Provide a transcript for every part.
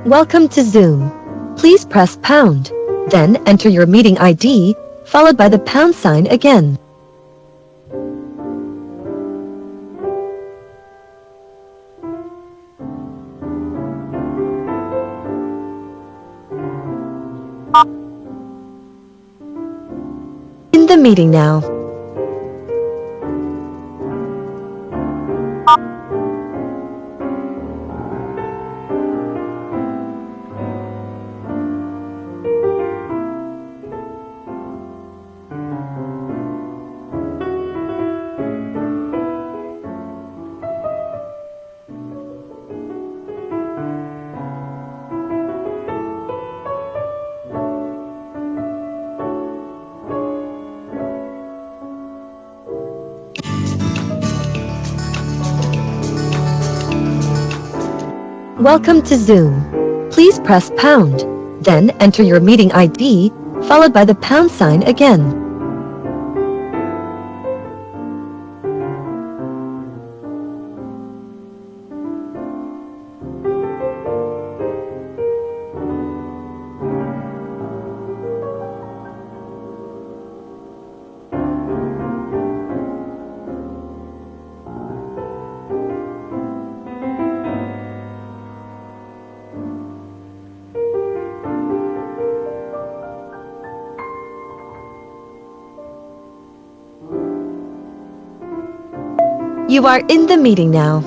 Welcome to Zoom. Please press pound, then enter your meeting ID, followed by the pound sign again. In the meeting now. Welcome to Zoom. Please press pound, then enter your meeting ID, followed by the pound sign again. You are in the meeting now.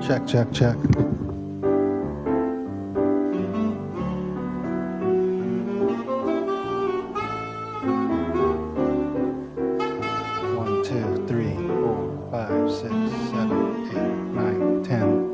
Check, check, check. One, two, three, 4, 5, 6, 7, 8, 9, 10.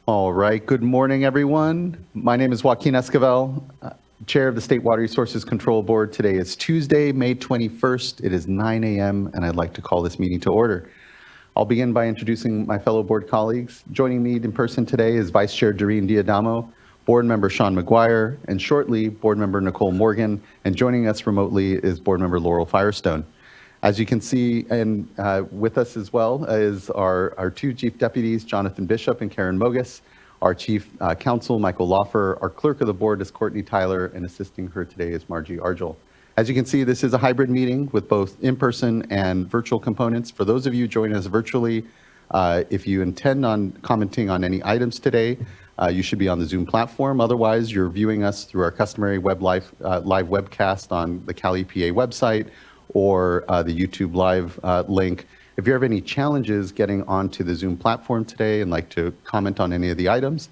All right. Good morning, everyone. My name is Joaquin Esquivel, Chair of the State Water Resources Control Board. Today is Tuesday, May 21st. It is 9 a.m., and I'd like to call this meeting to order. I'll begin by introducing my fellow board colleagues. Joining me in person today is Vice Chair Doreen Diadamo, Board Member Sean McGuire, and shortly, Board Member Nicole Morgan. And joining us remotely is Board Member Laurel Firestone. As you can see, and with us as well is our two Chief Deputies, Jonathan Bishop and Karen Mogus, our Chief Counsel, Michael Loffer, our Clerk of the Board is Courtney Tyler, and assisting her today is Margie Argel. As you can see, this is a hybrid meeting with both in-person and virtual components. For those of you joining us virtually, if you intend on commenting on any items today, you should be on the Zoom platform. Otherwise, you're viewing us through our customary live webcast on the Cal EPA website, or the YouTube Live link. If you have any challenges getting onto the Zoom platform today and like to comment on any of the items,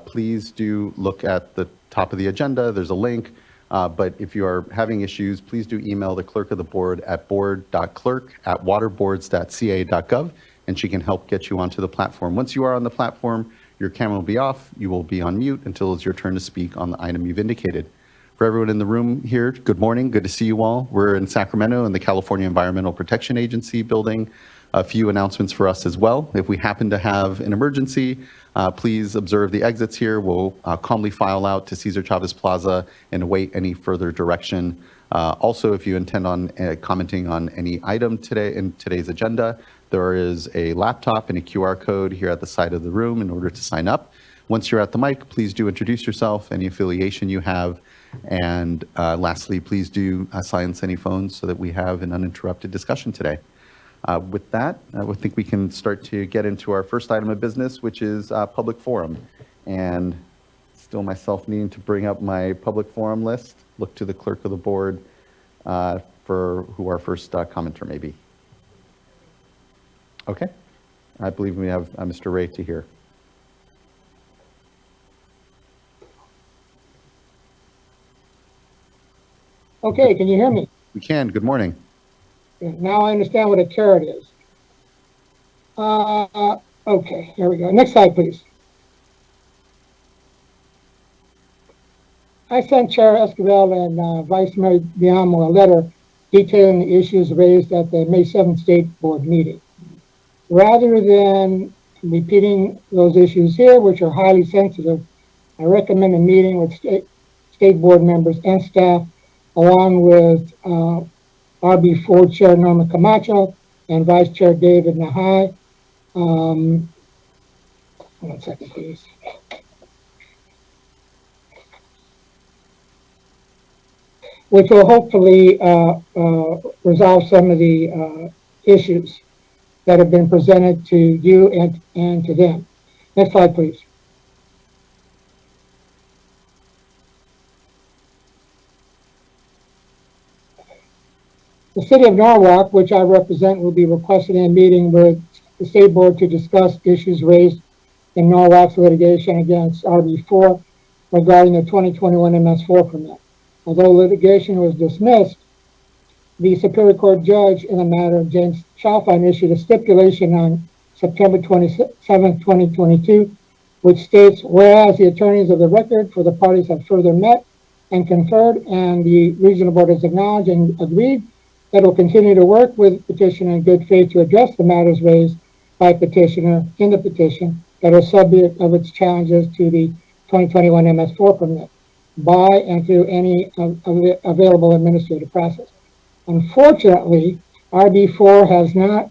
please do look at the top of the agenda. There's a link. But if you are having issues, please do email the clerk of the board at board.clerk@waterboards.ca.gov, and she can help get you onto the platform. Once you are on the platform, your camera will be off. You will be on mute until it's your turn to speak on the item you've indicated. For everyone in the room here, good morning. Good to see you all. We're in Sacramento in the California Environmental Protection Agency building. A few announcements for us as well. If we happen to have an emergency, please observe the exits here. We'll calmly file out to Cesar Chavez Plaza and await any further direction. Also, if you intend on commenting on any item today in today's agenda, there is a laptop and a QR code here at the side of the room in order to sign up. Once you're at the mic, please do introduce yourself, any affiliation you have. And lastly, please do silence any phones so that we have an uninterrupted discussion today. With that, I think we can start to get into our first item of business, which is public forum. And still myself needing to bring up my public forum list, look to the clerk of the board for who our first commenter may be. Okay, I believe we have Mr. Ray to hear. Okay, can you hear me? We can. Good morning. Now I understand what a carrot is. Okay, here we go. Next slide, please. I sent Chair Esquivel and Vice Mayor Diamo a letter detailing the issues raised at the May 7th State Board meeting. Rather than repeating those issues here, which are highly sensitive, I recommend a meeting with state board members and staff, along with RB4 Chair Norma Camacho and Vice Chair David Nahai. One second, please. Which will hopefully resolve some of the issues that have been presented to you and to them. Next slide, please. The City of Norwalk, which I represent, will be requesting a meeting with the State Board to discuss issues raised in Norwalk's litigation against RB4 regarding the 2021 MS4 permit. Although litigation was dismissed, the Superior Court judge in the matter of James Chalfine issued a stipulation on September 27, 2022, which states, whereas the attorneys of the record for the parties have further met and conferred, and the Regional Board has acknowledged and agreed that will continue to work with petitioner in good faith to address the matters raised by petitioner in the petition that are subject of its challenges to the 2021 MS4 permit by and through any available administrative process. Unfortunately, RB4 has not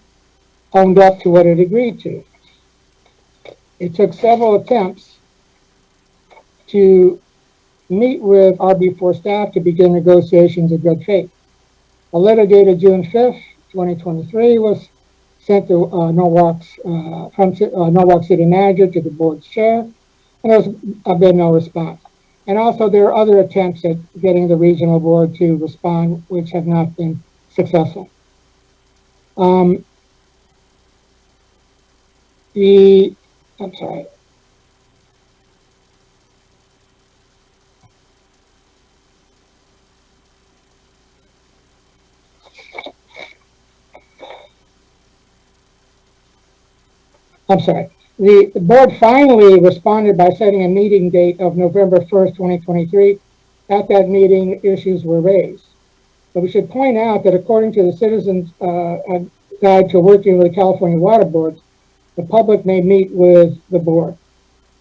owned up to what it agreed to. It took several attempts to meet with RB4 staff to begin negotiations in good faith. A letter dated June 5th, 2023 was sent to Norwalk City Manager to the board's chair, and there's been no response. And also there are other attempts at getting the regional board to respond, which have not been successful. I'm sorry. The board finally responded by setting a meeting date of November 1st, 2023. At that meeting, issues were raised. But we should point out that according to the Citizens Guide to Working with the California Water Boards, the public may meet with the board.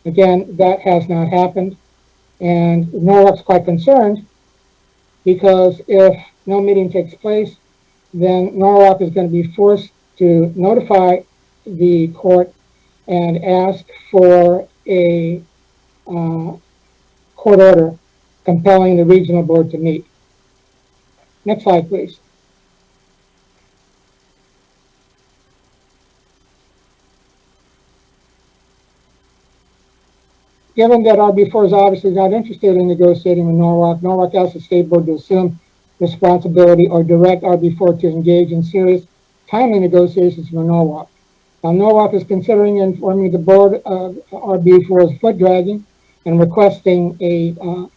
Again, that has not happened. And Norwalk's quite concerned because if no meeting takes place, then Norwalk is going to be forced to notify the court and ask for a court order compelling the regional board to meet. Next slide, please. Given that RB4 is obviously not interested in negotiating with Norwalk, Norwalk asked the state board to assume responsibility or direct RB4 to engage in serious, timely negotiations with Norwalk. Now, Norwalk is considering informing the board of RB4's foot dragging and requesting the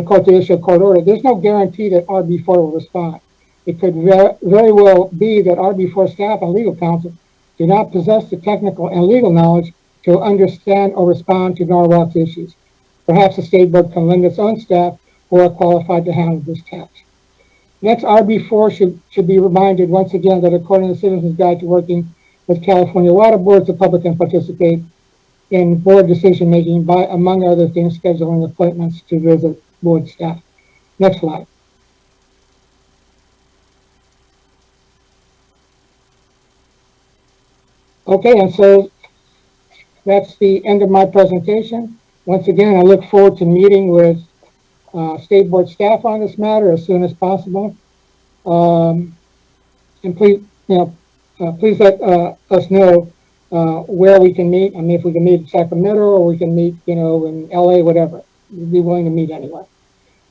court to issue a court order. There's no guarantee that RB4 will respond. It could very well be that RB4 staff and legal counsel do not possess the technical and legal knowledge to understand or respond to Norwalk's issues. Perhaps the state board can lend its own staff who are qualified to handle this task. Next, RB4 should be reminded once again that according to the Citizens Guide to Working with California Water Boards, the public can participate in board decision making by, among other things, scheduling appointments to visit board staff. Next slide. Okay, and so that's the end of my presentation. Once again, I look forward to meeting with state board staff on this matter as soon as possible. And please, please let us know where we can meet. I mean, if we can meet in Sacramento or we can meet, in LA, whatever. We'd be willing to meet anywhere.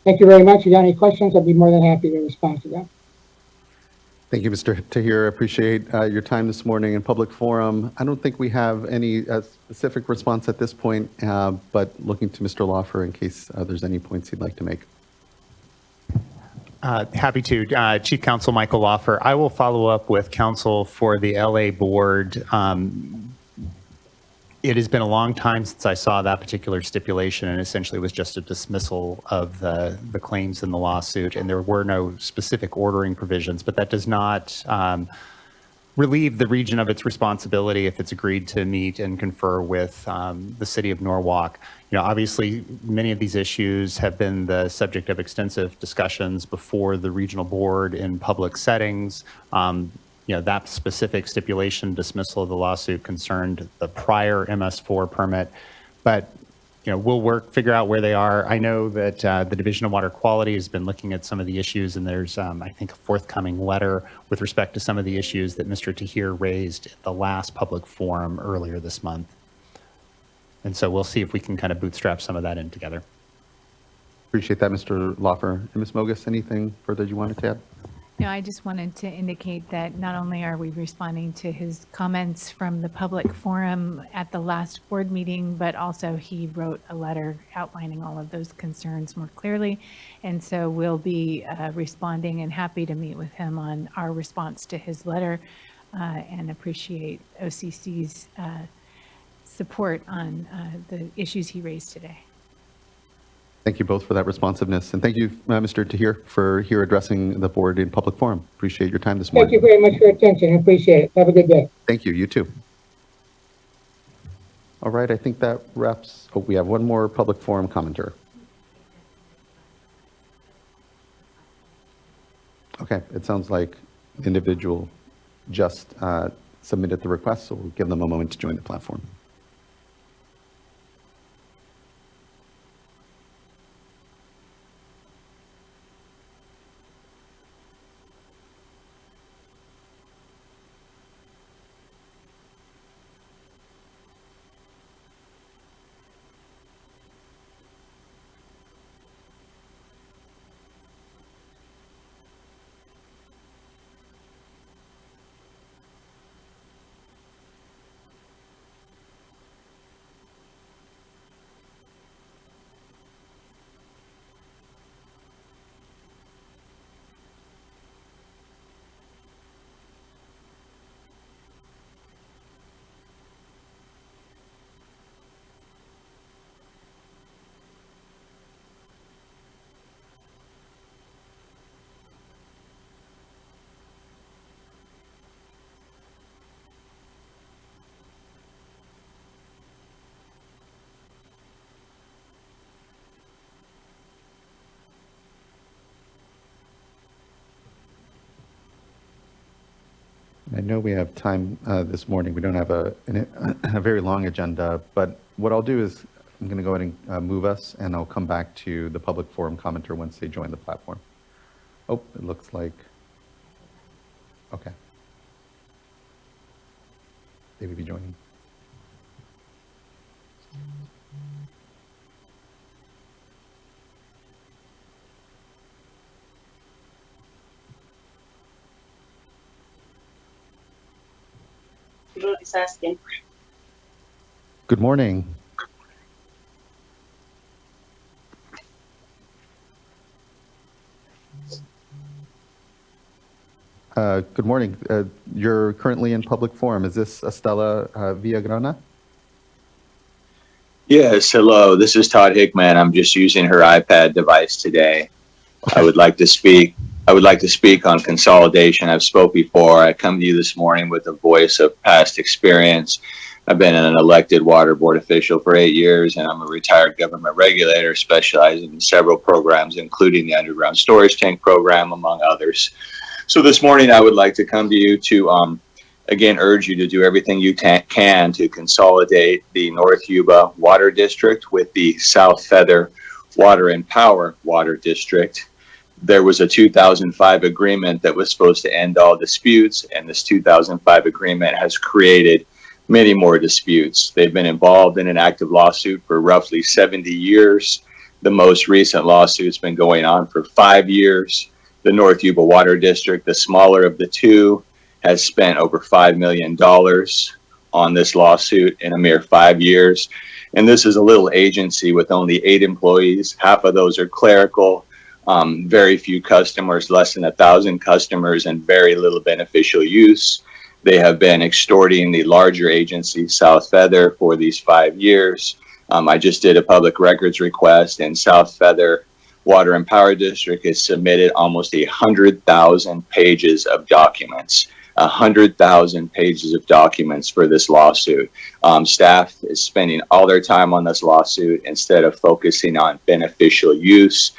Thank you very much. If you got any questions, I'd be more than happy to respond to them. Thank you, Mr. Tahir. Appreciate your time this morning in public forum. I don't think we have any specific response at this point, but looking to Mr. Laufer in case there's any points he'd like to make. Happy to. Chief Counsel Michael Laufer. I will follow up with counsel for the LA board. It has been a long time since I saw that particular stipulation, and essentially was just a dismissal of the claims in the lawsuit, and there were no specific ordering provisions, but that does not relieve the region of its responsibility if it's agreed to meet and confer with the city of Norwalk. Obviously, many of these issues have been the subject of extensive discussions before the regional board in public settings. That specific stipulation dismissal of the lawsuit concerned the prior MS4 permit, but we'll figure out where they are. I know that the Division of Water Quality has been looking at some of the issues, and there's, I think, a forthcoming letter with respect to some of the issues that Mr. Tahir raised at the last public forum earlier this month. And so we'll see if we can kind of bootstrap some of that in together. Appreciate that, Mr. Laufer. And Ms. Mogus, anything further you wanted to add? No, I just wanted to indicate that not only are we responding to his comments from the public forum at the last board meeting, but also he wrote a letter outlining all of those concerns more clearly. And so we'll be responding and happy to meet with him on our response to his letter and appreciate OCC's support on the issues he raised today. Thank you both for that responsiveness. And thank you, Mr. Tahir, for here addressing the board in public forum. Appreciate your time this morning. Thank you very much for your attention. I appreciate it. Have a good day. Thank you. You too. All right. I think that wraps. Oh, we have one more public forum commenter. Okay. It sounds like individual just submitted the request, so we'll give them a moment to join the platform. I know we have time this morning. We don't have a very long agenda, but what I'll do is I'm going to go ahead and move us, and I'll come back to the public forum commenter once they join the platform. Oh, it looks like, okay. They will be joining. Is asking. Good morning. Good morning. You're currently in public forum. Is this Estela Villagrana? Yes, hello. This is Todd Hickman. I'm just using her iPad device today. Okay. I would like to speak on consolidation. I've spoke before. I come to you this morning with a voice of past experience. I've been an elected water board official for 8 years, and I'm a retired government regulator specializing in several programs, including the underground storage tank program, among others. So this morning, I would like to come to you to, again, urge you to do everything you can to consolidate the North Yuba Water District with the South Feather Water and Power Water District. There was a 2005 agreement that was supposed to end all disputes, and this 2005 agreement has created many more disputes. They've been involved in an active lawsuit for roughly 70 years. The most recent lawsuit's been going on for 5 years. The North Yuba Water District, the smaller of the two, has spent over $5 million on this lawsuit in a mere 5 years. And this is a little agency with only 8 employees. Half of those are clerical, very few customers, less than 1,000 customers, and very little beneficial use. They have been extorting the larger agency, South Feather, for these 5 years. I just did a public records request, and South Feather Water and Power District has submitted almost 100,000 pages of documents. 100,000 pages of documents for this lawsuit. Staff is spending all their time on this lawsuit instead of focusing on beneficial use.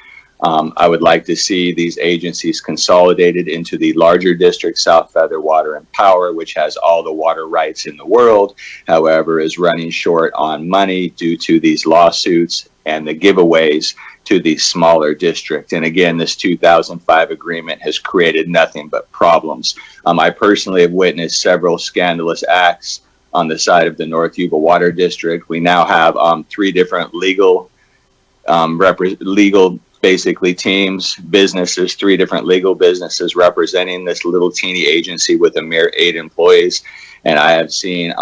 I would like to see these agencies consolidated into the larger district, South Feather Water and Power, which has all the water rights in the world, however, is running short on money due to these lawsuits and the giveaways to the smaller district. And again, this 2005 agreement has created nothing but problems. I personally have witnessed several scandalous acts on the side of the North Yuba Water District. We now have 3 different legal basically teams, businesses, 3 different legal businesses representing this little teeny agency with a mere 8 employees. And I have seen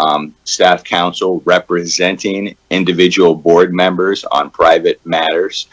staff counsel representing individual board members on private matters.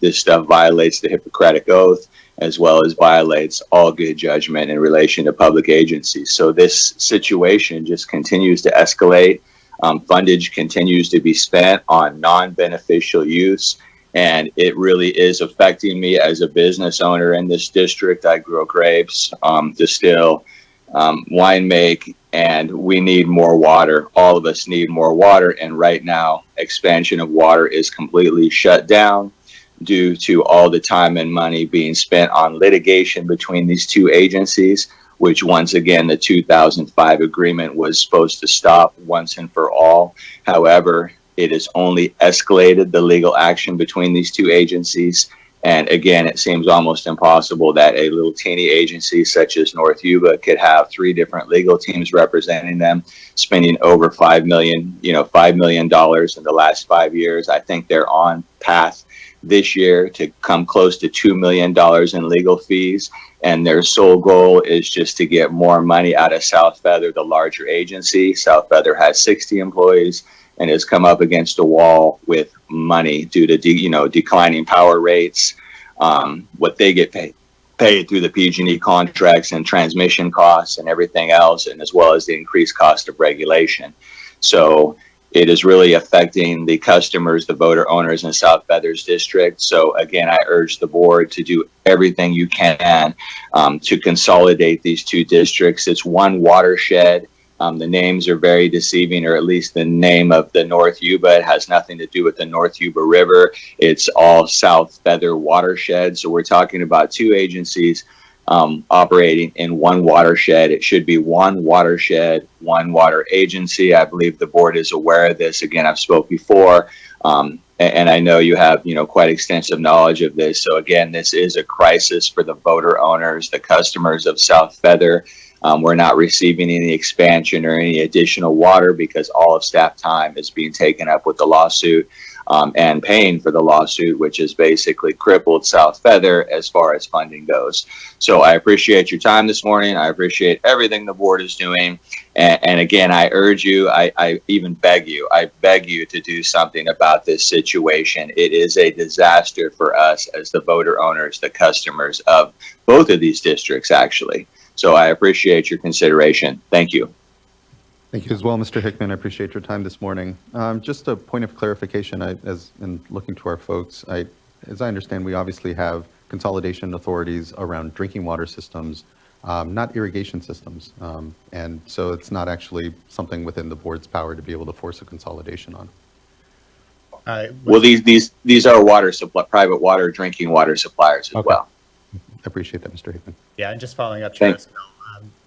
This stuff violates the Hippocratic Oath, as well as violates all good judgment in relation to public agencies. So this situation just continues to escalate. Fundage continues to be spent on non-beneficial use. And it really is affecting me as a business owner in this district. I grow grapes, distill, wine make, and we need more water. All of us need more water. And right now, expansion of water is completely shut down due to all the time and money being spent on litigation between these 2 agencies, which once again, the 2005 agreement was supposed to stop once and for all. However, it has only escalated the legal action between these 2 agencies. And again, it seems almost impossible that a little teeny agency such as North Yuba could have 3 different legal teams representing them, spending over $5 million in the last 5 years. I think they're on path this year to come close to $2 million in legal fees. And their sole goal is just to get more money out of South Feather, the larger agency. South Feather has 60 employees and has come up against a wall with money due to declining power rates, what they get paid through the PG&E contracts and transmission costs and everything else, and as well as the increased cost of regulation. So it is really affecting the customers, the voter owners in South Feather's district. So again, I urge the board to do everything you can to consolidate these 2 districts. It's one watershed. The names are very deceiving, or at least the name of the North Yuba. It has nothing to do with the North Yuba River. It's all South Feather watershed. So we're talking about 2 agencies operating in one watershed. It should be one watershed, one water agency. I believe the board is aware of this. Again, I've spoke before, and I know you have, quite extensive knowledge of this. So again, this is a crisis for the boater owners, the customers of South Feather. We're not receiving any expansion or any additional water because all of staff time is being taken up with the lawsuit and paying for the lawsuit, which has basically crippled South Feather as far as funding goes. So I appreciate your time this morning. I appreciate everything the board is doing. And again, I urge you, I even beg you, I beg you to do something about this situation. It is a disaster for us as the boater owners, the customers of both of these districts, actually. So I appreciate your consideration. Thank you. Thank you as well, Mr. Hickman. I appreciate your time this morning. Just a point of clarification, as in looking to our folks, as I understand, we obviously have consolidation authorities around drinking water systems, not irrigation systems. And so it's not actually something within the board's power to be able to force a consolidation on. Well, these are water supply, private water, drinking water suppliers as well. I appreciate that, Mr. Hickman. Yeah, and just following up, Chair,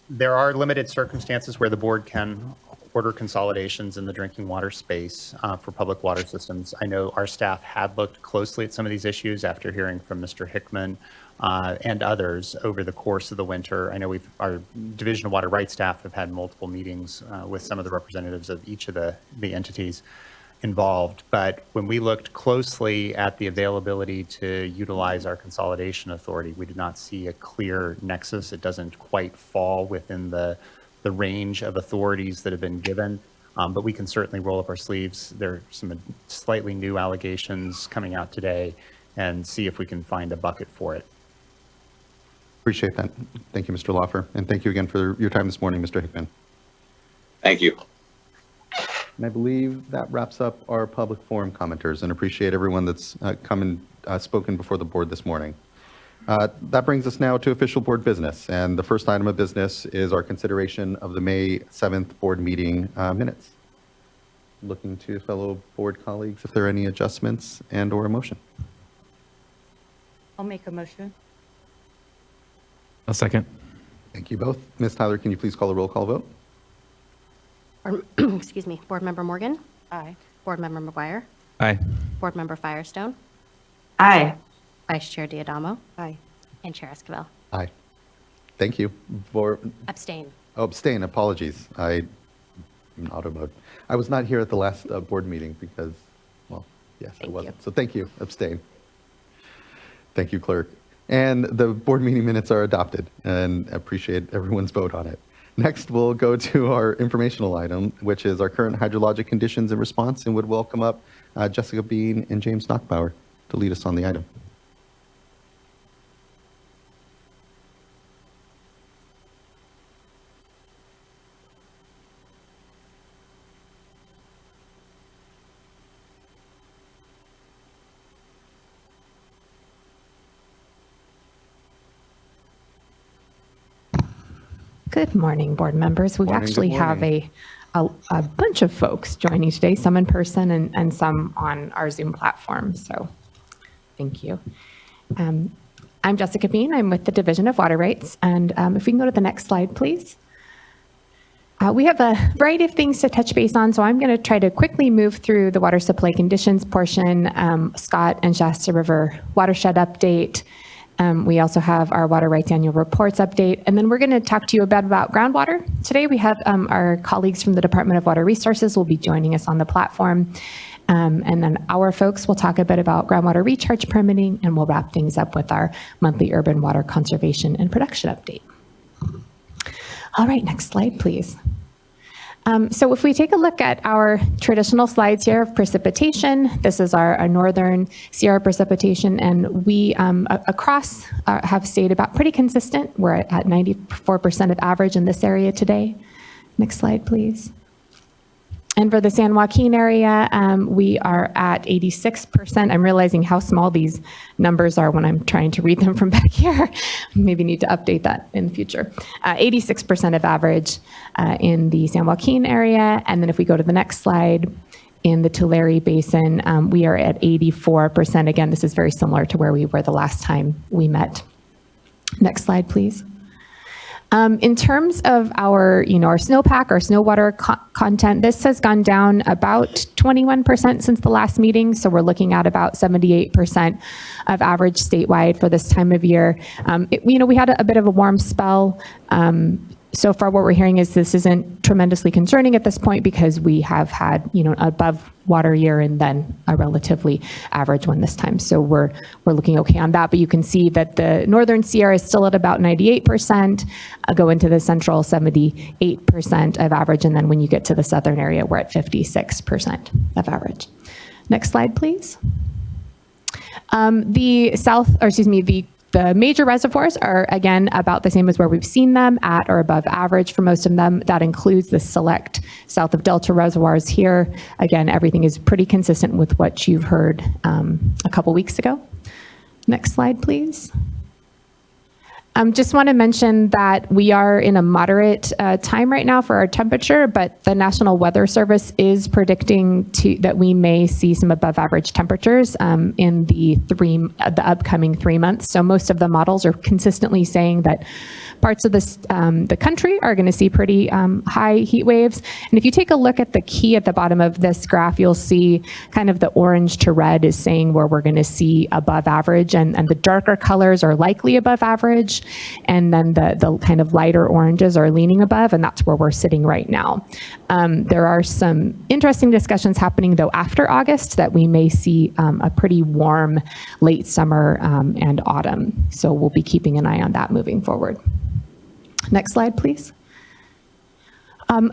there are limited circumstances where the board can order consolidations in the drinking water space for public water systems. I know our staff had looked closely at some of these issues after hearing from Mr. Hickman and others over the course of the winter. I know our Division of Water Rights staff have had multiple meetings with some of the representatives of each of the entities involved. But when we looked closely at the availability to utilize our consolidation authority, we did not see a clear nexus. It doesn't quite fall within the range of authorities that have been given, but we can certainly roll up our sleeves. There are some slightly new allegations coming out today and see if we can find a bucket for it. Appreciate that. Thank you, Mr. Laufer. And thank you again for your time this morning, Mr. Hickman. Thank you. And I believe that wraps up our public forum commenters, and appreciate everyone that's come and spoken before the board this morning. That brings us now to official board business. And the first item of business is our consideration of the May 7th board meeting minutes. Looking to fellow board colleagues if there are any adjustments and or a motion. I'll make a motion. A second. Thank you both. Ms. Tyler, can you please call a roll call vote? Excuse me. Board Member Morgan? Aye. Board Member McGuire? Aye. Board Member Firestone? Aye. Vice Chair Diadamo? Aye. And Chair Esquivel? Aye. Thank you. Abstain. Oh, abstain. Apologies. I'm in auto mode. I was not here at the last board meeting because, well, yes, I wasn't. So thank you. Abstain. Thank you, clerk. And the board meeting minutes are adopted, and appreciate everyone's vote on it. Next, we'll go to our informational item, which is our current hydrologic conditions and response, and would welcome up Jessica Bean and James Knockbauer to lead us on the item. Good morning, board members. We Morning, actually good have morning. a bunch of folks joining today, some in person and some on our Zoom platform. So thank you. I'm Jessica Bean. I'm with the Division of Water Rights. And if we can go to the next slide, please. We have a variety of things to touch base on, so I'm going to try to quickly move through the water supply conditions portion, Scott and Shasta River watershed update. We also have our Water Rights Annual Reports update, and then we're going to talk to you about groundwater. Today we have our colleagues from the Department of Water Resources will be joining us on the platform, and then our folks will talk a bit about groundwater recharge permitting, and we'll wrap things up with our monthly urban water conservation and production update. All right, next slide, please. So if we take a look at our traditional slides here of precipitation, this is our northern Sierra precipitation, and we across have stayed about pretty consistent. We're at 94% of average in this area today. Next slide, please. And for the San Joaquin area, we are at 86%. I'm realizing how small these numbers are when I'm trying to read them from back here. Maybe need to update that in the future. 86% of average in the San Joaquin area. And then if we go to the next slide, in the Tulare Basin, we are at 84%. Again, this is very similar to where we were the last time we met. Next slide, please. In terms of our, our snowpack, our snow water content, this has gone down about 21% since the last meeting. So we're looking at about 78% of average statewide for this time of year. We had a bit of a warm spell. So far, what we're hearing is this isn't tremendously concerning at this point because we have had, above water year and then a relatively average one this time. So we're looking okay on that. But you can see that the Northern Sierra is still at about 98%, go into the Central 78% of average. And then when you get to the Southern area, we're at 56% of average. Next slide, please. The major reservoirs are, again, about the same as where we've seen them, at or above average for most of them. That includes the select south of Delta reservoirs here. Again, everything is pretty consistent with what you've heard a couple weeks ago. Next slide, please. Just want to mention that we are in a moderate time right now for our temperature, but the National Weather Service is predicting that we may see some above average temperatures in the upcoming 3 months. So most of the models are consistently saying that parts of the country are going to see pretty high heat waves. And if you take a look at the key at the bottom of this graph, you'll see kind of the orange to red is saying where we're going to see above average, and the darker colors are likely above average. And then the kind of lighter oranges are leaning above, and that's where we're sitting right now. There are some interesting discussions happening, though, after August that we may see a pretty warm late summer and autumn. So we'll be keeping an eye on that moving forward. Next slide, please.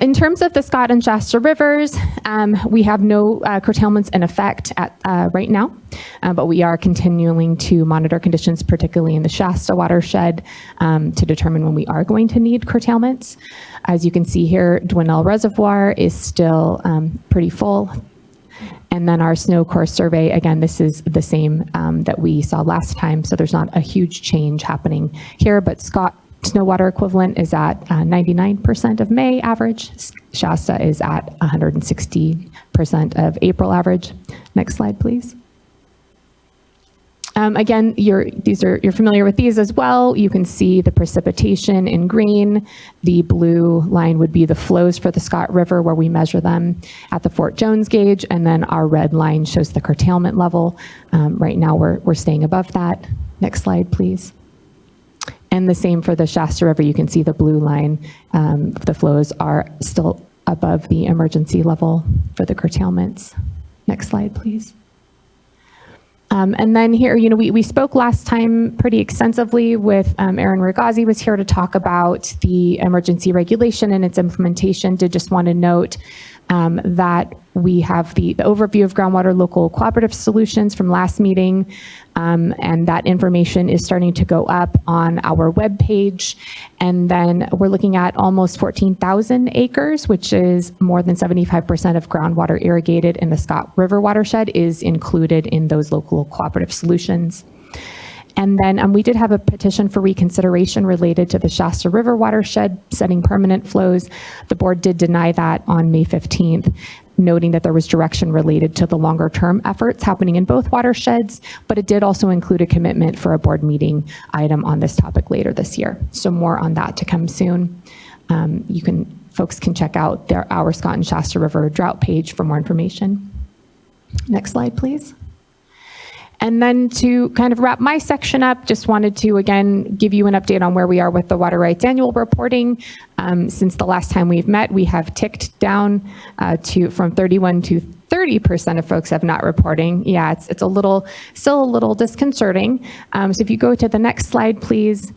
In terms of the Scott and Shasta rivers, we have no curtailments in effect right now, but we are continuing to monitor conditions, particularly in the Shasta watershed, to determine when we are going to need curtailments. As you can see here, Dwinell Reservoir is still pretty full. And then our snow course survey, again, this is the same that we saw last time, so there's not a huge change happening here, but Scott snow water equivalent is at 99% of May average. Shasta is at 160% of April average. Next slide, please. Again, you're familiar with these as well. You can see the precipitation in green. The blue line would be the flows for the Scott River, where we measure them at the Fort Jones gauge, and then our red line shows the curtailment level. Right now, we're staying above that. Next slide, please. And the same for the Shasta River. You can see the blue line. The flows are still above the emergency level for the curtailments. Next slide, please. And then here, we spoke last time pretty extensively with Aaron Ragazzi was here to talk about the emergency regulation and its implementation. Did just want to note that we have the overview of groundwater local cooperative solutions from last meeting, and that information is starting to go up on our webpage. And then we're looking at almost 14,000 acres, which is more than 75% of groundwater irrigated in the Scott River watershed is included in those local cooperative solutions. And then we did have a petition for reconsideration related to the Shasta River watershed setting permanent flows. The board did deny that on May 15th, noting that there was direction related to the longer term efforts happening in both watersheds, but it did also include a commitment for a board meeting item on this topic later this year. So more on that to come soon. Folks can check out our Scott and Shasta River drought page for more information. Next slide, please. And then to kind of wrap my section up, just wanted to, again, give you an update on where we are with the water rights annual reporting. Since the last time we've met, we have ticked down from 31 to 30% of folks have not reporting. Yeah, it's still a little disconcerting. So if you go to the next slide, please.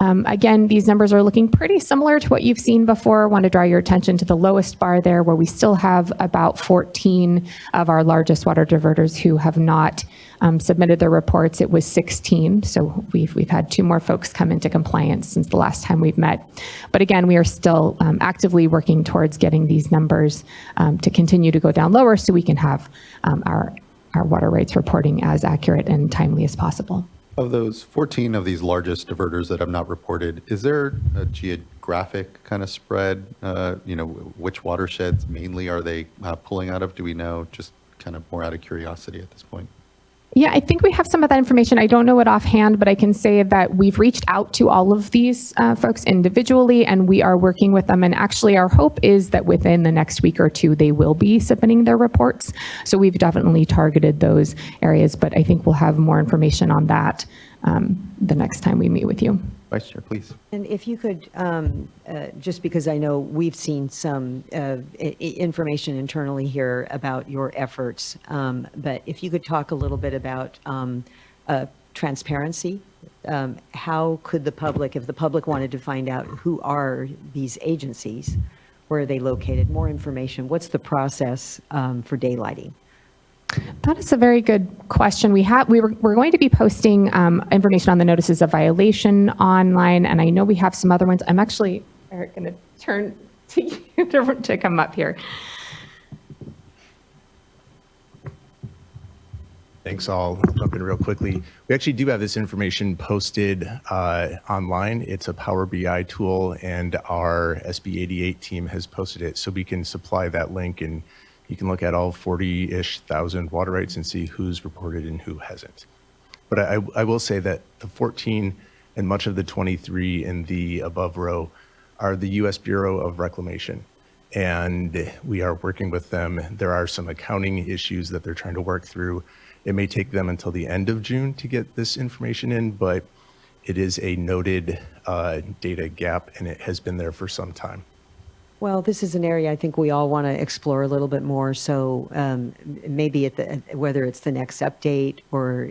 Again, these numbers are looking pretty similar to what you've seen before. I want to draw your attention to the lowest bar there, where we still have about 14 of our largest water diverters who have not submitted their reports. It was 16, so we've had 2 more folks come into compliance since the last time we've met. But again, we are still actively working towards getting these numbers to continue to go down lower so we can have our water rights reporting as accurate and timely as possible. Of those 14 of these largest diverters that have not reported, is there a geographic kind of spread? Which watersheds mainly are they pulling out of? Do we know? Just kind of more out of curiosity at this point. Yeah, I think we have some of that information. I don't know it offhand, but I can say that we've reached out to all of these folks individually, and we are working with them. And actually, our hope is that within the next week or two, they will be submitting their reports. So we've definitely targeted those areas, but I think we'll have more information on that the next time we meet with you. Vice Chair, please. And if you could, just because I know we've seen some information internally here about your efforts, but if you could talk a little bit about transparency, how could the public, if the public wanted to find out who are these agencies, where are they located, more information, what's the process for daylighting? That is a very good question. We're going to be posting information on the notices of violation online, and I know we have some other ones. I'm actually, Eric, going to turn to you to come up here. Thanks. I'll jump in real quickly. We actually do have this information posted online. It's a Power BI tool, and our SB 88 team has posted it, so we can supply that link, and you can look at all 40-ish thousand water rights and see who's reported and who hasn't. But I will say that the 14 and much of the 23 in the above row are the U.S. Bureau of Reclamation, and we are working with them. There are some accounting issues that they're trying to work through. It may take them until the end of June to get this information in, but it is a noted data gap, and it has been there for some time. Well, this is an area I think we all want to explore a little bit more. So maybe whether it's the next update or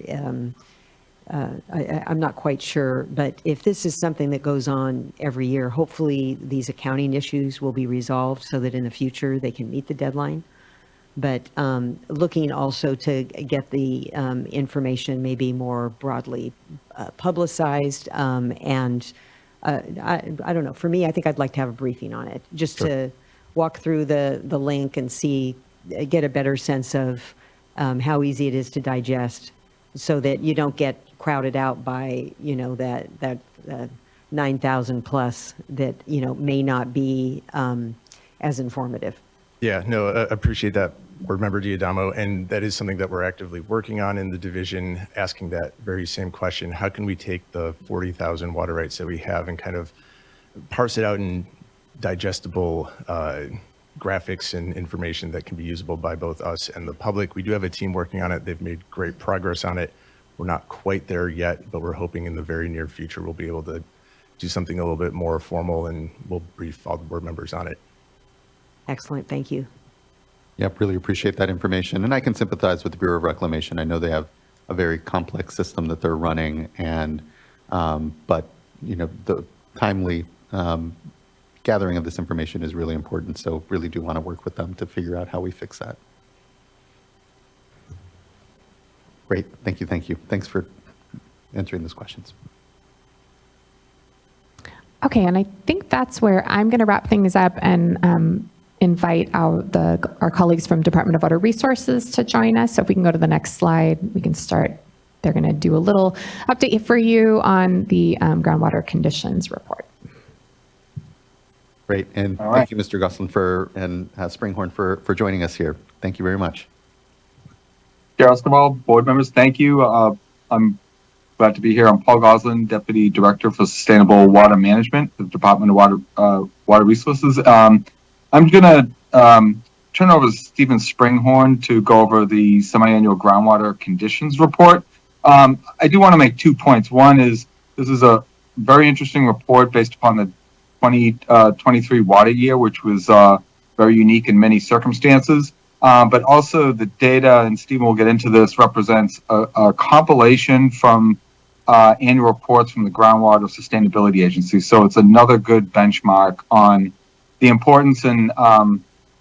I'm not quite sure. But if this is something that goes on every year, hopefully these accounting issues will be resolved so that in the future they can meet the deadline. But looking also to get the information maybe more broadly publicized and I don't know. For me, I think I'd like to have a briefing on it, just to walk through the link and get a better sense of how easy it is to digest, so that you don't get crowded out by that 9,000 plus that may not be as informative. Yeah, no, I appreciate that, Board Member Diadamo, and that is something that we're actively working on in the division, asking that very same question. How can we take the 40,000 water rights that we have and kind of parse it out in digestible graphics and information that can be usable by both us and the public? We do have a team working on it. They've made great progress on it. We're not quite there yet, but we're hoping in the very near future we'll be able to do something a little bit more formal, and we'll brief all the board members on it. Excellent. Thank you. Yep, really appreciate that information. And I can sympathize with the Bureau of Reclamation. I know they have a very complex system that they're running, and but the timely gathering of this information is really important. So really do want to work with them to figure out how we fix that. Great, thank you, thank you. Thanks for answering those questions. Okay, and I think that's where I'm going to wrap things up and invite our colleagues from Department of Water Resources to join us. So if we can go to the next slide, we can start. They're going to do a little update for you on the groundwater conditions report. Great, and thank you, Mr. Gosselin and Springhorn for joining us here. Thank you very much. Chair Escobar, board members, thank you. I'm glad to be here. I'm Paul Goslin, Deputy Director for Sustainable Water Management at the Department of Water Resources. I'm going to turn over to Stephen Springhorn to go over the semi-annual groundwater conditions report. I do want to make 2 points. One is this is a very interesting report based upon the 2023 water year, which was very unique in many circumstances. But also the data, and Stephen will get into this, represents a compilation from annual reports from the Groundwater Sustainability Agency. So it's another good benchmark on the importance and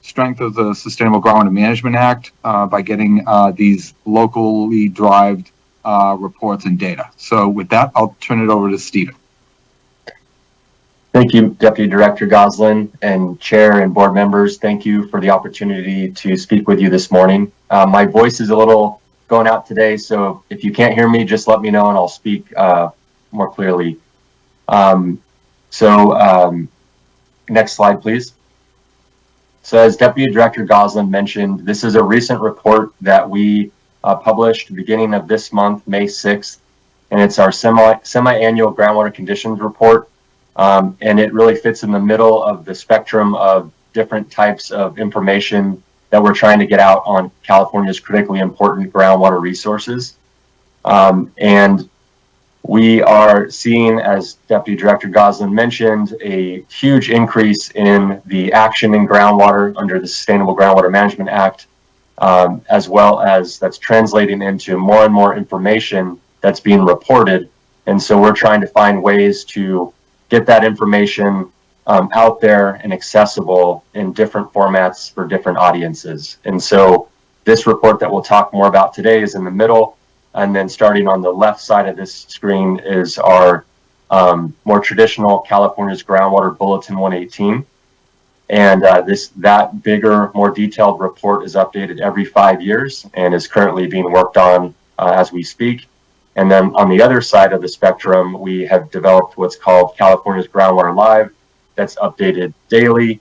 strength of the Sustainable Groundwater Management Act by getting these locally derived reports and data. So with that, I'll turn it over to Stephen. Thank you, Deputy Director Goslin and Chair and board members. Thank you for the opportunity to speak with you this morning. My voice is a little going out today, so if you can't hear me, just let me know and I'll speak more clearly. Next slide, please. So as Deputy Director Goslin mentioned, this is a recent report that we published beginning of this month, May 6th, and it's our semi-annual groundwater conditions report. And it really fits in the middle of the spectrum of different types of information that we're trying to get out on California's critically important groundwater resources. And we are seeing, as Deputy Director Goslin mentioned, a huge increase in the action in groundwater under the Sustainable Groundwater Management Act, as well as that's translating into more and more information that's being reported. And so we're trying to find ways to get that information out there and accessible in different formats for different audiences. And so this report that we'll talk more about today is in the middle. And then starting on the left side of this screen is our more traditional California's Groundwater Bulletin 118. And that bigger, more detailed report is updated every 5 years and is currently being worked on as we speak. And then on the other side of the spectrum, we have developed what's called California's Groundwater Live, that's updated daily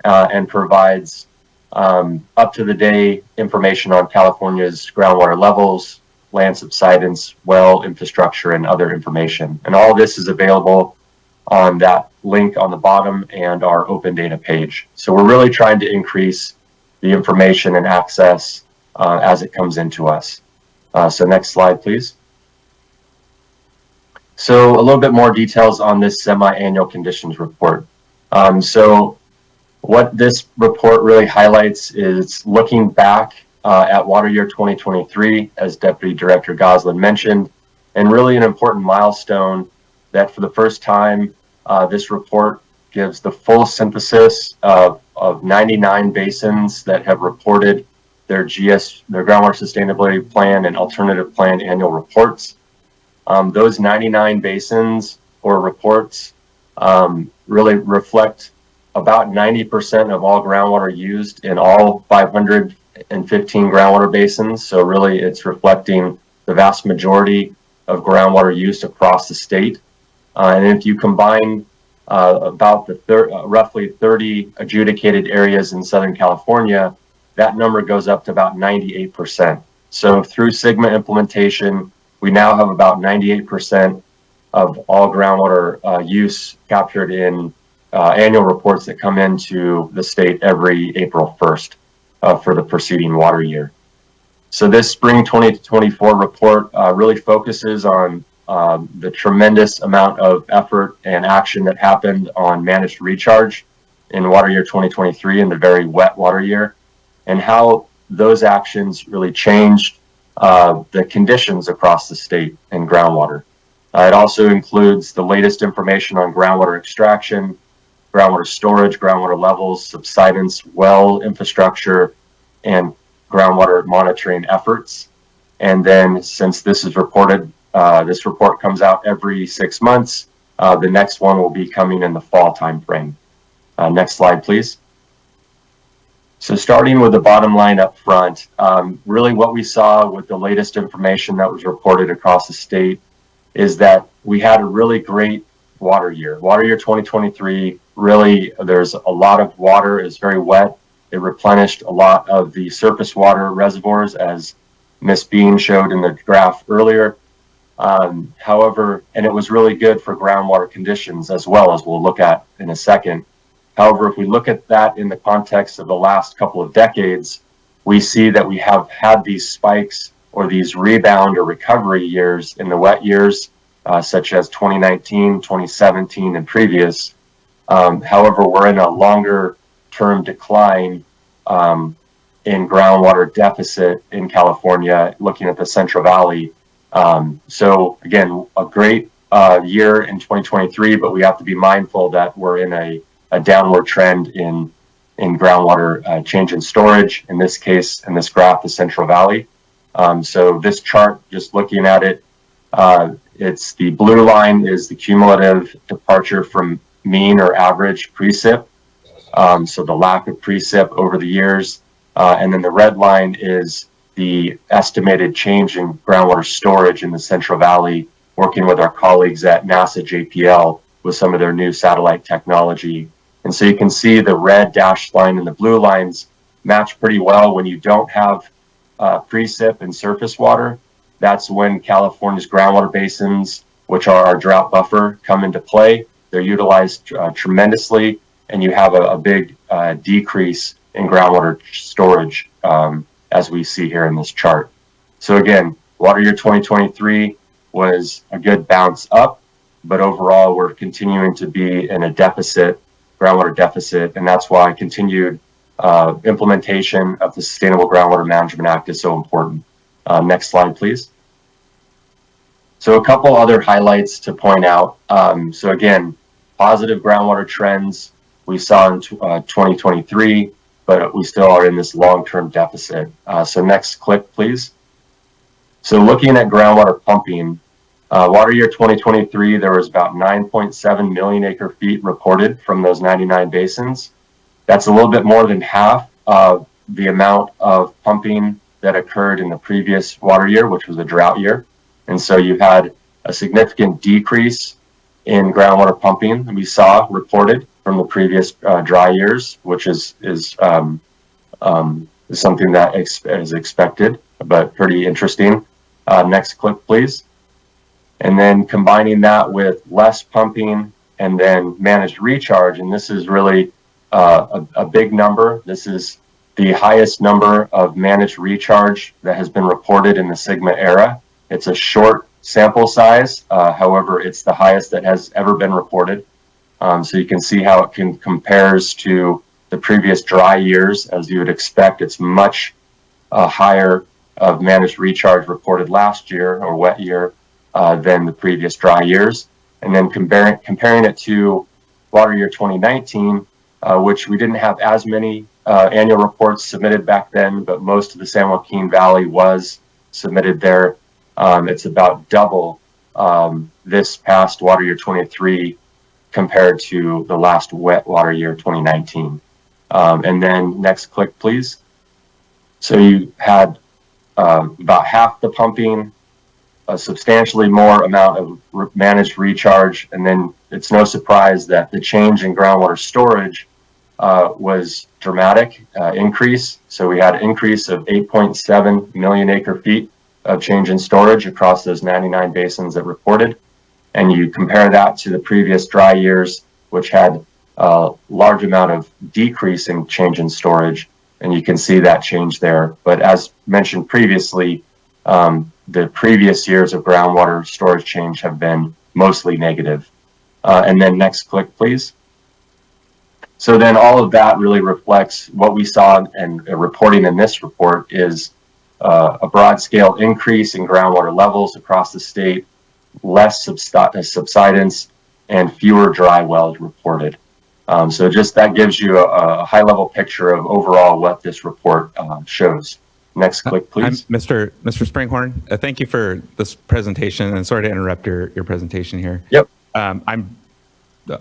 and provides up-to-the-day information on California's groundwater levels, land subsidence, well infrastructure, and other information. And all of this is available on that link on the bottom and our open data page. So we're really trying to increase the information and access as it comes into us. So next slide, please. So a little bit more details on this semi-annual conditions report. So what this report really highlights is looking back at water year 2023, as Deputy Director Goslin mentioned, and really an important milestone that for the first time, this report gives the full synthesis of 99 basins that have reported their groundwater sustainability plan and alternative plan annual reports. Those 99 basins or reports really reflect about 90% of all groundwater used in all 515 groundwater basins. So really it's reflecting the vast majority of groundwater used across the state. And if you combine about the roughly 30 adjudicated areas in Southern California, that number goes up to about 98%. So through Sigma implementation, we now have about 98% of all groundwater use captured in annual reports that come into the state every April 1st for the preceding water year. So this spring 2024 report really focuses on the tremendous amount of effort and action that happened on managed recharge in water year 2023 in the very wet water year, and how those actions really changed the conditions across the state in groundwater. It also includes the latest information on groundwater extraction, groundwater storage, groundwater levels, subsidence, well infrastructure, and groundwater monitoring efforts. And then since this is reported, this report comes out every 6 months, the next one will be coming in the fall timeframe. Next slide, please. So starting with the bottom line up front, really what we saw with the latest information that was reported across the state is that we had a really great water year. Water year 2023, really there's a lot of water, it's very wet. It replenished a lot of the surface water reservoirs, as Ms. Bean showed in the graph earlier. However, and it was really good for groundwater conditions as well, as we'll look at in a second. However, if we look at that in the context of the last couple of decades, we see that we have had these spikes or these rebound or recovery years in the wet years, such as 2019, 2017, and previous. However, we're in a longer term decline in groundwater deficit in California, looking at the Central Valley. So again, a great year in 2023, but we have to be mindful that we're in a downward trend in groundwater change in storage, in this case, in this graph, the Central Valley. So this chart, just looking at it, it's the blue line is the cumulative departure from mean or average precip. So the lack of precip over the years. And then the red line is the estimated change in groundwater storage in the Central Valley, working with our colleagues at NASA JPL with some of their new satellite technology. And so you can see the red dashed line and the blue lines match pretty well when you don't have precip and surface water, that's when California's groundwater basins, which are our drought buffer, come into play. They're utilized tremendously, and you have a big decrease in groundwater storage, as we see here in this chart. So again, water year 2023 was a good bounce up, but overall we're continuing to be in a deficit, groundwater deficit, and that's why continued implementation of the Sustainable Groundwater Management Act is so important. Next slide, please. So a couple other highlights to point out. So again, positive groundwater trends we saw in 2023, but we still are in this long-term deficit. So next click, please. So looking at groundwater pumping, water year 2023, there was about 9.7 million acre feet reported from those 99 basins. That's a little bit more than half of the amount of pumping that occurred in the previous water year, which was a drought year. And so you had a significant decrease in groundwater pumping we saw reported from the previous dry years, which is something that is expected, but pretty interesting. Next click, please. And then combining that with less pumping and then managed recharge, and this is really a big number. This is the highest number of managed recharge that has been reported in the Sigma era. It's a short sample size, however, it's the highest that has ever been reported. So you can see how it compares to the previous dry years. As you would expect, it's much higher of managed recharge reported last year or wet year than the previous dry years. And then comparing it to water year 2019, which we didn't have as many annual reports submitted back then, but most of the San Joaquin Valley was submitted there. It's about double this past water year 23 compared to the last wet water year 2019. And then next click, please. So you had about half the pumping, a substantially more amount of managed recharge, and then it's no surprise that the change in groundwater storage was dramatic increase. So we had an increase of 8.7 million acre feet of change in storage across those 99 basins that reported. And you compare that to the previous dry years, which had a large amount of decrease in change in storage, and you can see that change there. But as mentioned previously, the previous years of groundwater storage change have been mostly negative. And then next click, please. So then all of that really reflects what we saw and reporting in this report is a broad scale increase in groundwater levels across the state, less subsidence, and fewer dry wells reported. So just that gives you a high level picture of overall what this report shows. Next click, please. Mr. Springhorn, thank you for this presentation, and sorry to interrupt your presentation here. Yep. I'm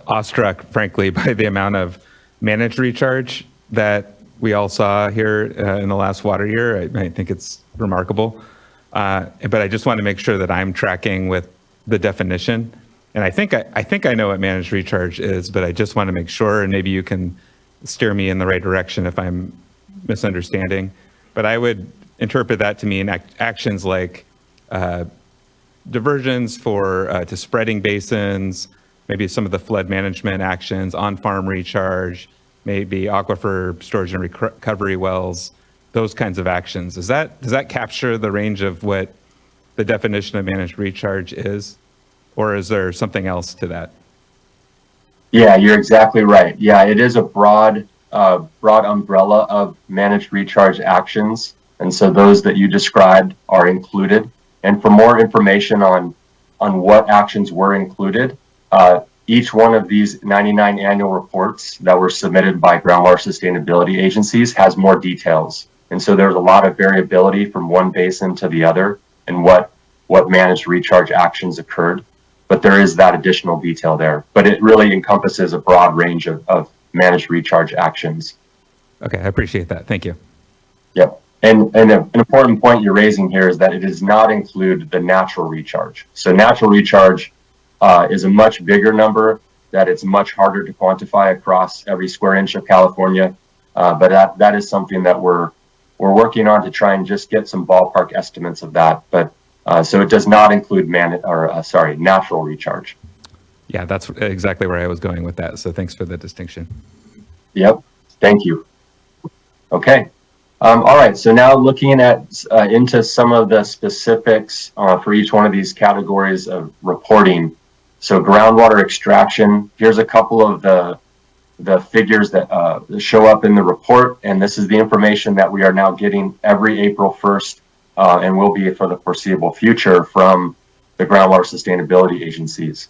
awestruck, frankly, by the amount of managed recharge that we all saw here in the last water year. I think it's remarkable. But I just want to make sure that I'm tracking with the definition. And I think I know what managed recharge is, but I just want to make sure, and maybe you can steer me in the right direction if I'm misunderstanding. But I would interpret that to mean actions like diversions to spreading basins, maybe some of the flood management actions, on-farm recharge, maybe aquifer storage and recovery wells, those kinds of actions. Does that capture the range of what the definition of managed recharge is? Or is there something else to that? Yeah, you're exactly right. Yeah, it is a broad umbrella of managed recharge actions. And so those that you described are included. And for more information on what actions were included, each one of these 99 annual reports that were submitted by groundwater sustainability agencies has more details. And so there's a lot of variability from one basin to the other and what managed recharge actions occurred. But there is that additional detail there. But it really encompasses a broad range of managed recharge actions. Okay, I appreciate that. Thank you. Yep. And an important point you're raising here is that it does not include the natural recharge. So natural recharge is a much bigger number that it's much harder to quantify across every square inch of California. But that is something that we're we're working on to try and just get some ballpark estimates of that. But so it does not include natural recharge. Yeah, that's exactly where I was going with that. So thanks for the distinction. Yep. Thank you. Okay. All right. So now looking at into some of the specifics for each one of these categories of reporting. So groundwater extraction. Here's a couple of the figures that show up in the report, and this is the information that we are now getting every April 1st and will be for the foreseeable future from the groundwater sustainability agencies.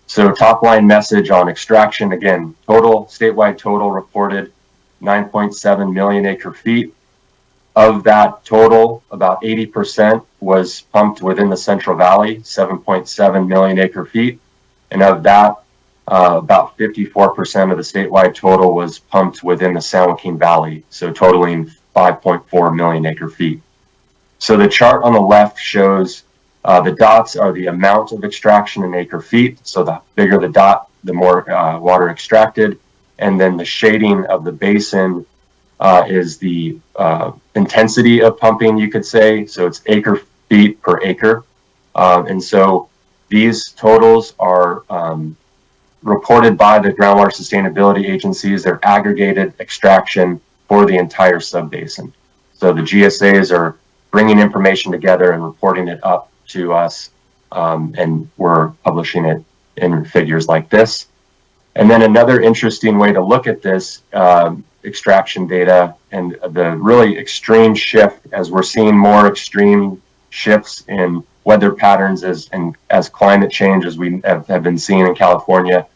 So top line message on extraction, again, statewide total reported 9.7 million acre feet. Of that total, about 80% was pumped within the Central Valley, 7.7 million acre feet. And of that, about 54% of the statewide total was pumped within the San Joaquin Valley, so totaling 5.4 million acre feet. So the chart on the left shows the dots are the amount of extraction in acre feet. So the bigger the dot, the more water extracted. And then the shading of the basin is the intensity of pumping, you could say. So it's acre feet per acre. And so these totals are reported by the groundwater sustainability agencies. They're aggregated extraction for the entire subbasin. So the GSAs are bringing information together and reporting it up to us, and we're publishing it in figures like this. And then another interesting way to look at this extraction data and the really extreme shift, as we're seeing more extreme shifts in weather patterns as climate change, as we have been seeing in California,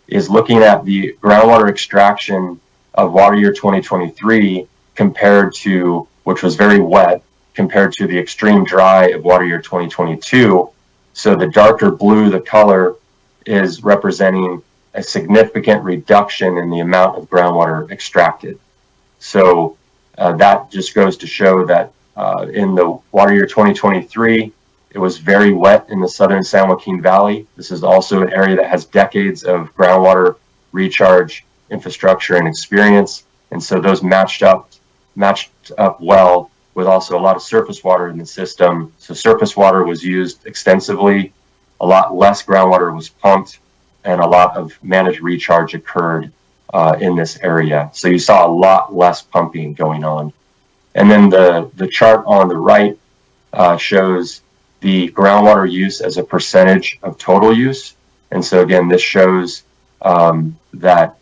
is looking at the groundwater extraction of water year 2023 compared to, which was very wet, compared to the extreme dry of water year 2022. So the darker blue, the color, is representing a significant reduction in the amount of groundwater extracted. So that just goes to show that in the water year 2023, it was very wet in the southern San Joaquin Valley. This is also an area that has decades of groundwater recharge infrastructure and experience. And so those matched up well with also a lot of surface water in the system. So surface water was used extensively, a lot less groundwater was pumped, and a lot of managed recharge occurred in this area. So you saw a lot less pumping going on. And then the chart on the right shows the groundwater use as a percentage of total use. And so again, this shows that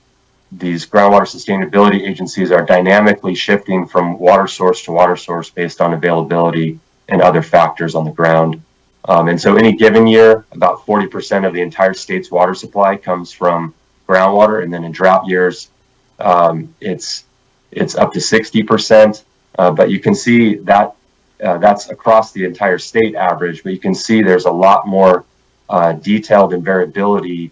these groundwater sustainability agencies are dynamically shifting from water source to water source based on availability and other factors on the ground. And so any given year, about 40% of the entire state's water supply comes from groundwater. And then in drought years, it's up to 60%. But you can see that that's across the entire state average, but you can see there's a lot more detailed and variability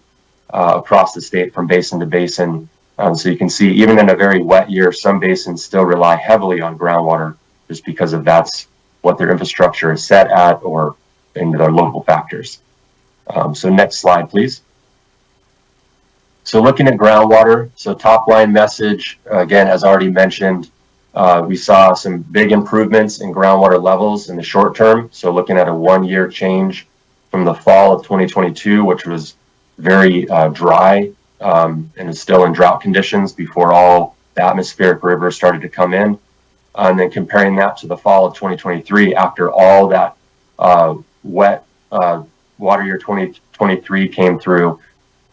across the state from basin to basin. So you can see even in a very wet year, some basins still rely heavily on groundwater just because of that's what their infrastructure is set at or in their local factors. So next slide, please. So looking at groundwater, so top line message, again, as already mentioned, we saw some big improvements in groundwater levels in the short term. So looking at a 1-year change from the fall of 2022, which was very dry and is still in drought conditions before all the atmospheric rivers started to come in. And then comparing that to the fall of 2023 after all that wet water year 2023 came through.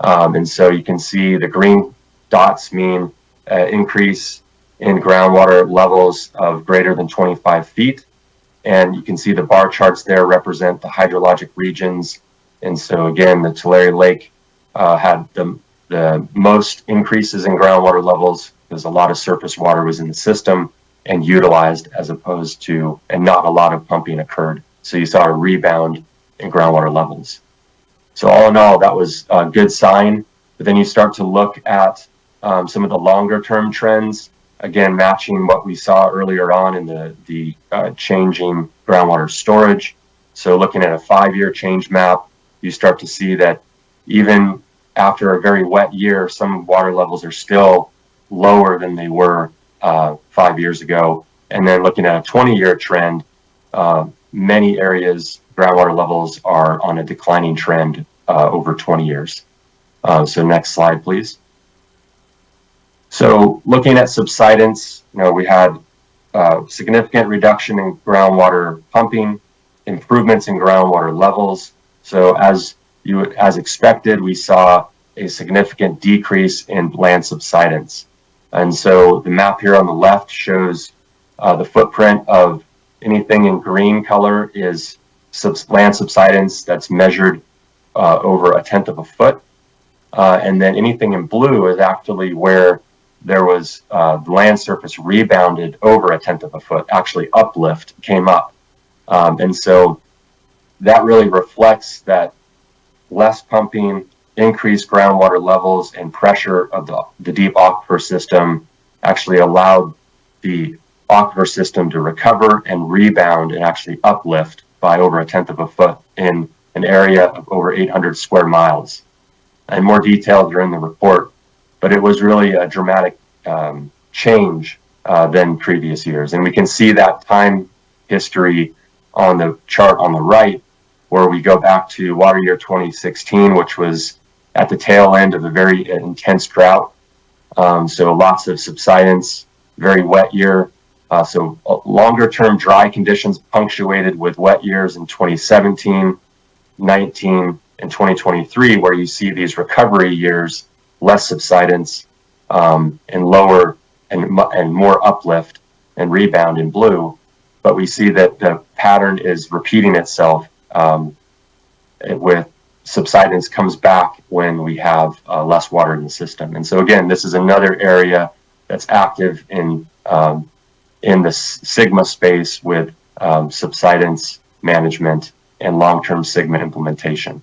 And so you can see the green dots mean increase in groundwater levels of greater than 25 feet. And you can see the bar charts there represent the hydrologic regions. And so again, the Tulare Lake had the most increases in groundwater levels because a lot of surface water was in the system and utilized as opposed to, and not a lot of pumping occurred. So you saw a rebound in groundwater levels. So all in all, that was a good sign. But then you start to look at some of the longer term trends, again, matching what we saw earlier on in the changing groundwater storage. So looking at a 5-year change map, you start to see that even after a very wet year, some water levels are still lower than they were 5 years ago. And then looking at a 20-year trend, many areas groundwater levels are on a declining trend over 20 years. So next slide, please. So looking at subsidence, we had significant reduction in groundwater pumping, improvements in groundwater levels. So as expected, we saw a significant decrease in land subsidence. And so the map here on the left shows the footprint of anything in green color is land subsidence that's measured over 1/10 of a foot. And then anything in blue is actually where there was the land surface rebounded over 1/10 of a foot, actually uplift came up. And so that really reflects that less pumping, increased groundwater levels and pressure of the deep aquifer system actually allowed the aquifer system to recover and rebound and actually uplift by over 1/10 of a foot in an area of over 800 square miles. And more details are in the report, but it was really a dramatic change than previous years. And we can see that time history on the chart on the right, where we go back to water year 2016, which was at the tail end of a very intense drought. So lots of subsidence, very wet year. So longer term dry conditions punctuated with wet years in 2017, 19, and 2023, where you see these recovery years, less subsidence, and lower and more uplift and rebound in blue. But we see that the pattern is repeating itself with subsidence comes back when we have less water in the system. And so again, this is another area that's active in the SGMA space with subsidence management and long-term SGMA implementation.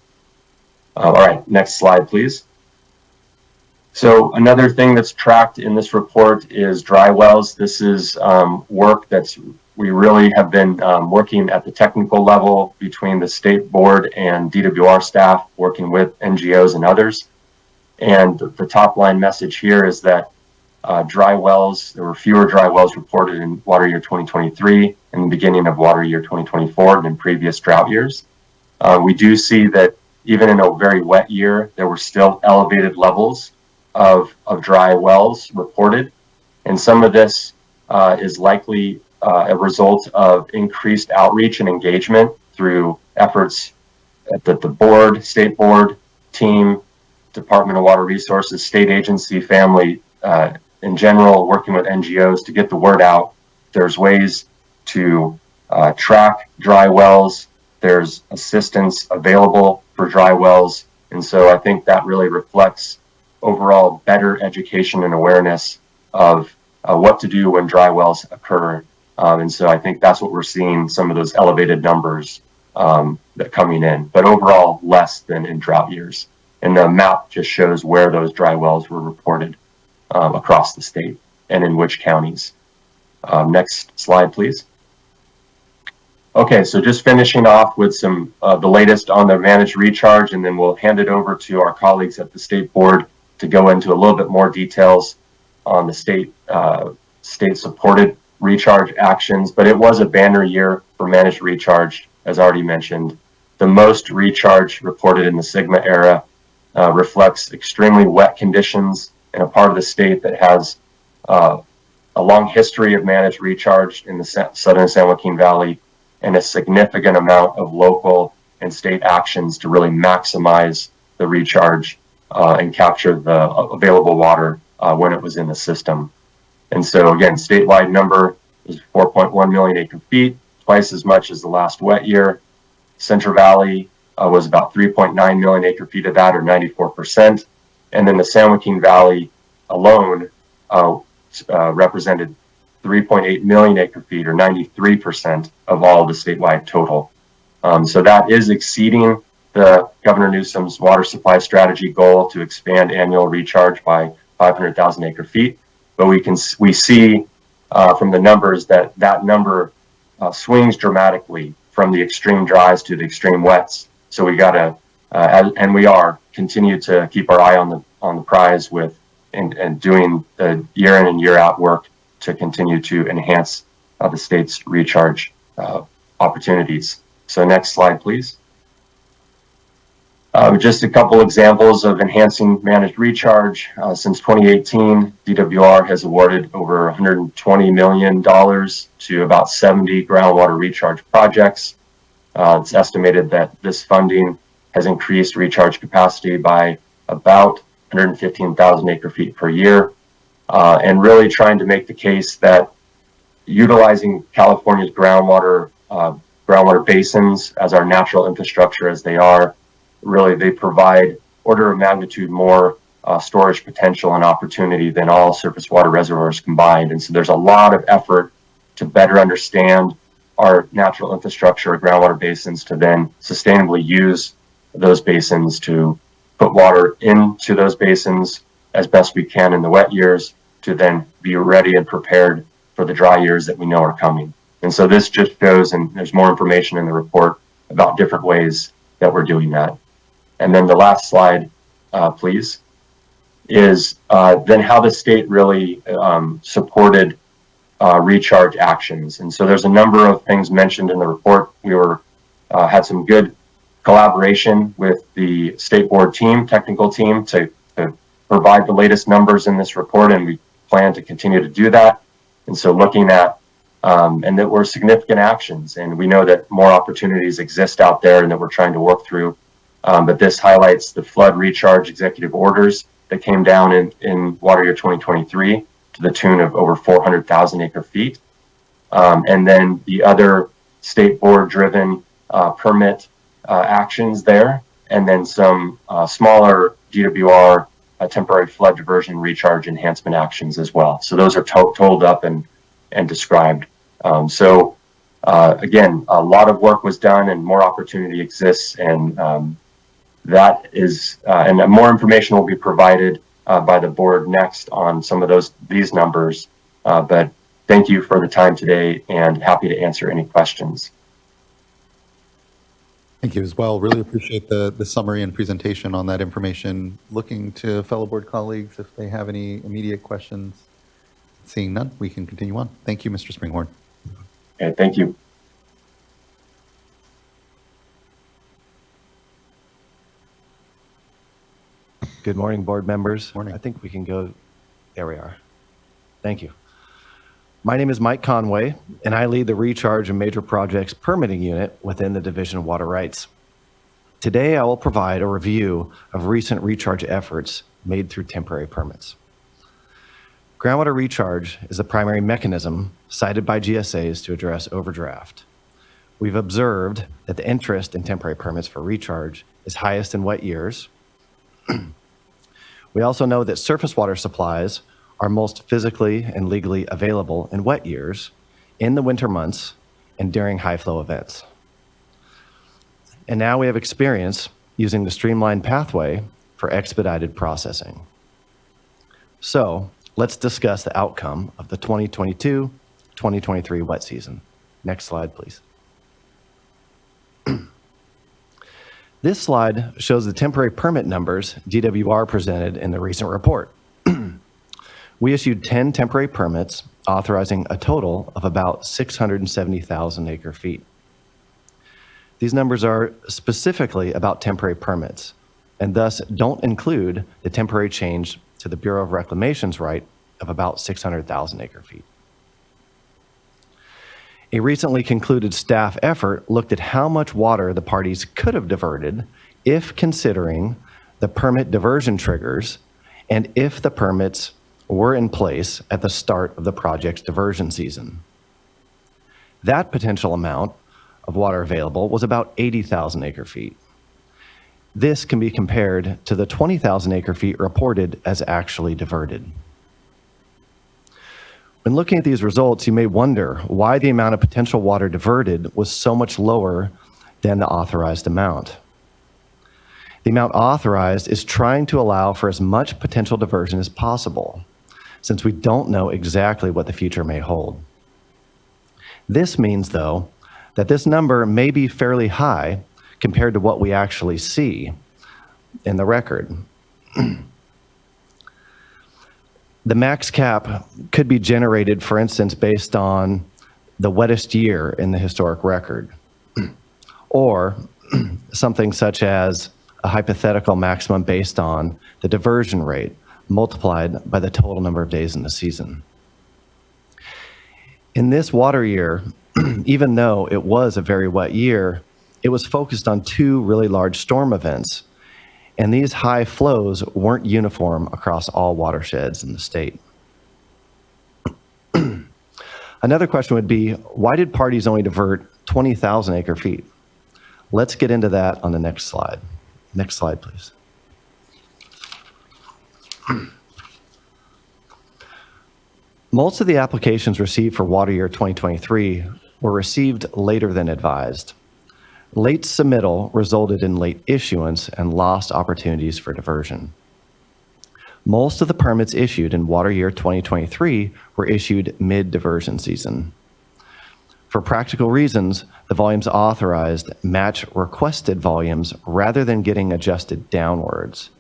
All right, next slide, please. So another thing that's tracked in this report is dry wells. This is work we really have been working at the technical level between the state board and DWR staff, working with NGOs and others. And the top line message here is that dry wells, there were fewer dry wells reported in water year 2023 and the beginning of water year 2024 than previous drought years. We do see that even in a very wet year, there were still elevated levels of dry wells reported. And some of this is likely a result of increased outreach and engagement through efforts at the board, state board, team, Department of Water Resources, state agency, family, in general, working with NGOs to get the word out. There's ways to track dry wells. There's assistance available for dry wells. And so I think that really reflects overall better education and awareness of what to do when dry wells occur. And so I think that's what we're seeing, some of those elevated numbers that coming in, but overall less than in drought years. And the map just shows where those dry wells were reported across the state and in which counties. Next slide, please. Okay, so just finishing off with some the latest on the managed recharge, and then we'll hand it over to our colleagues at the state board to go into a little bit more details on the state supported recharge actions. But it was a banner year for managed recharge, as already mentioned. The most recharge reported in the SGMA era reflects extremely wet conditions in a part of the state that has a long history of managed recharge in the southern San Joaquin Valley, and a significant amount of local and state actions to really maximize the recharge and capture the available water when it was in the system. And so again, statewide number is 4.1 million acre feet, twice as much as the last wet year. Central Valley was about 3.9 million acre feet of that, or 94%. And then the San Joaquin Valley alone represented 3.8 million acre feet, or 93% of all the statewide total. So that is exceeding the Governor Newsom's water supply strategy goal to expand annual recharge by 500,000 acre feet. But we see from the numbers that number swings dramatically from the extreme dries to the extreme wets. So we gotta, and we are, continue to keep our eye on the prize with and doing the year in and year out work to continue to enhance the state's recharge opportunities. So next slide, please. Just a couple examples of enhancing managed recharge. Since 2018, DWR has awarded over $120 million to about 70 groundwater recharge projects. It's estimated that this funding has increased recharge capacity by about 115,000 acre feet per year, and really trying to make the case that utilizing California's groundwater basins as our natural infrastructure as they are, really they provide order of magnitude more storage potential and opportunity than all surface water reservoirs combined. And so there's a lot of effort to better understand our natural infrastructure, groundwater basins, to then sustainably use those basins to put water into those basins as best we can in the wet years to then be ready and prepared for the dry years that we know are coming. And so this just shows, and there's more information in the report about different ways that we're doing that. And then the last slide, please, is then how the state really supported recharge actions. And so there's a number of things mentioned in the report. We had some good collaboration with the state board team, technical team, to provide the latest numbers in this report, and we plan to continue to do that. And so looking at, and that were significant actions, and we know that more opportunities exist out there and that we're trying to work through. But this highlights the flood recharge executive orders that came down in water year 2023 to the tune of over 400,000 acre feet. And then the other state board driven permit actions there, and then some smaller DWR temporary flood diversion recharge enhancement actions as well. So those are told up and described. Again, a lot of work was done and more opportunity exists, and that is, and more information will be provided by the board next on some of these numbers. But thank you for the time today, and happy to answer any questions. Thank you as well. Really appreciate the summary and presentation on that information. Looking to fellow board colleagues if they have any immediate questions. Seeing none, we can continue on. Thank you, Mr. Springhorn. Okay, thank you. Good morning, board members. Morning. I think we can go, there we are. Thank you. My name is Mike Conway, and I lead the Recharge and Major Projects Permitting Unit within the Division of Water Rights. Today, I will provide a review of recent recharge efforts made through temporary permits. Groundwater recharge is the primary mechanism cited by GSAs to address overdraft. We've observed that the interest in temporary permits for recharge is highest in wet years. We also know that surface water supplies are most physically and legally available in wet years, in the winter months, and during high flow events. And now we have experience using the streamlined pathway for expedited processing. So let's discuss the outcome of the 2022-2023 wet season. Next slide, please. This slide shows the temporary permit numbers DWR presented in the recent report. We issued 10 temporary permits authorizing a total of about 670,000 acre feet. These numbers are specifically about temporary permits and thus don't include the temporary change to the Bureau of Reclamation's right of about 600,000 acre feet. A recently concluded staff effort looked at how much water the parties could have diverted if considering the permit diversion triggers and if the permits were in place at the start of the project's diversion season. That potential amount of water available was about 80,000 acre feet. This can be compared to the 20,000 acre feet reported as actually diverted. When looking at these results, you may wonder why the amount of potential water diverted was so much lower than the authorized amount. The amount authorized is trying to allow for as much potential diversion as possible, since we don't know exactly what the future may hold. This means, though, that this number may be fairly high compared to what we actually see in the record. The max cap could be generated, for instance, based on the wettest year in the historic record, or something such as a hypothetical maximum based on the diversion rate multiplied by the total number of days in the season. In this water year, even though it was a very wet year, it was focused on two really large storm events, and these high flows weren't uniform across all watersheds in the state. Another question would be, why did parties only divert 20,000 acre feet? Let's get into that on the next slide. Next slide, please. Most of the applications received for water year 2023 were received later than advised. Late submittal resulted in late issuance and lost opportunities for diversion. Most of the permits issued in water year 2023 were issued mid-diversion season. For practical reasons, the volumes authorized match requested volumes rather than getting adjusted downwards,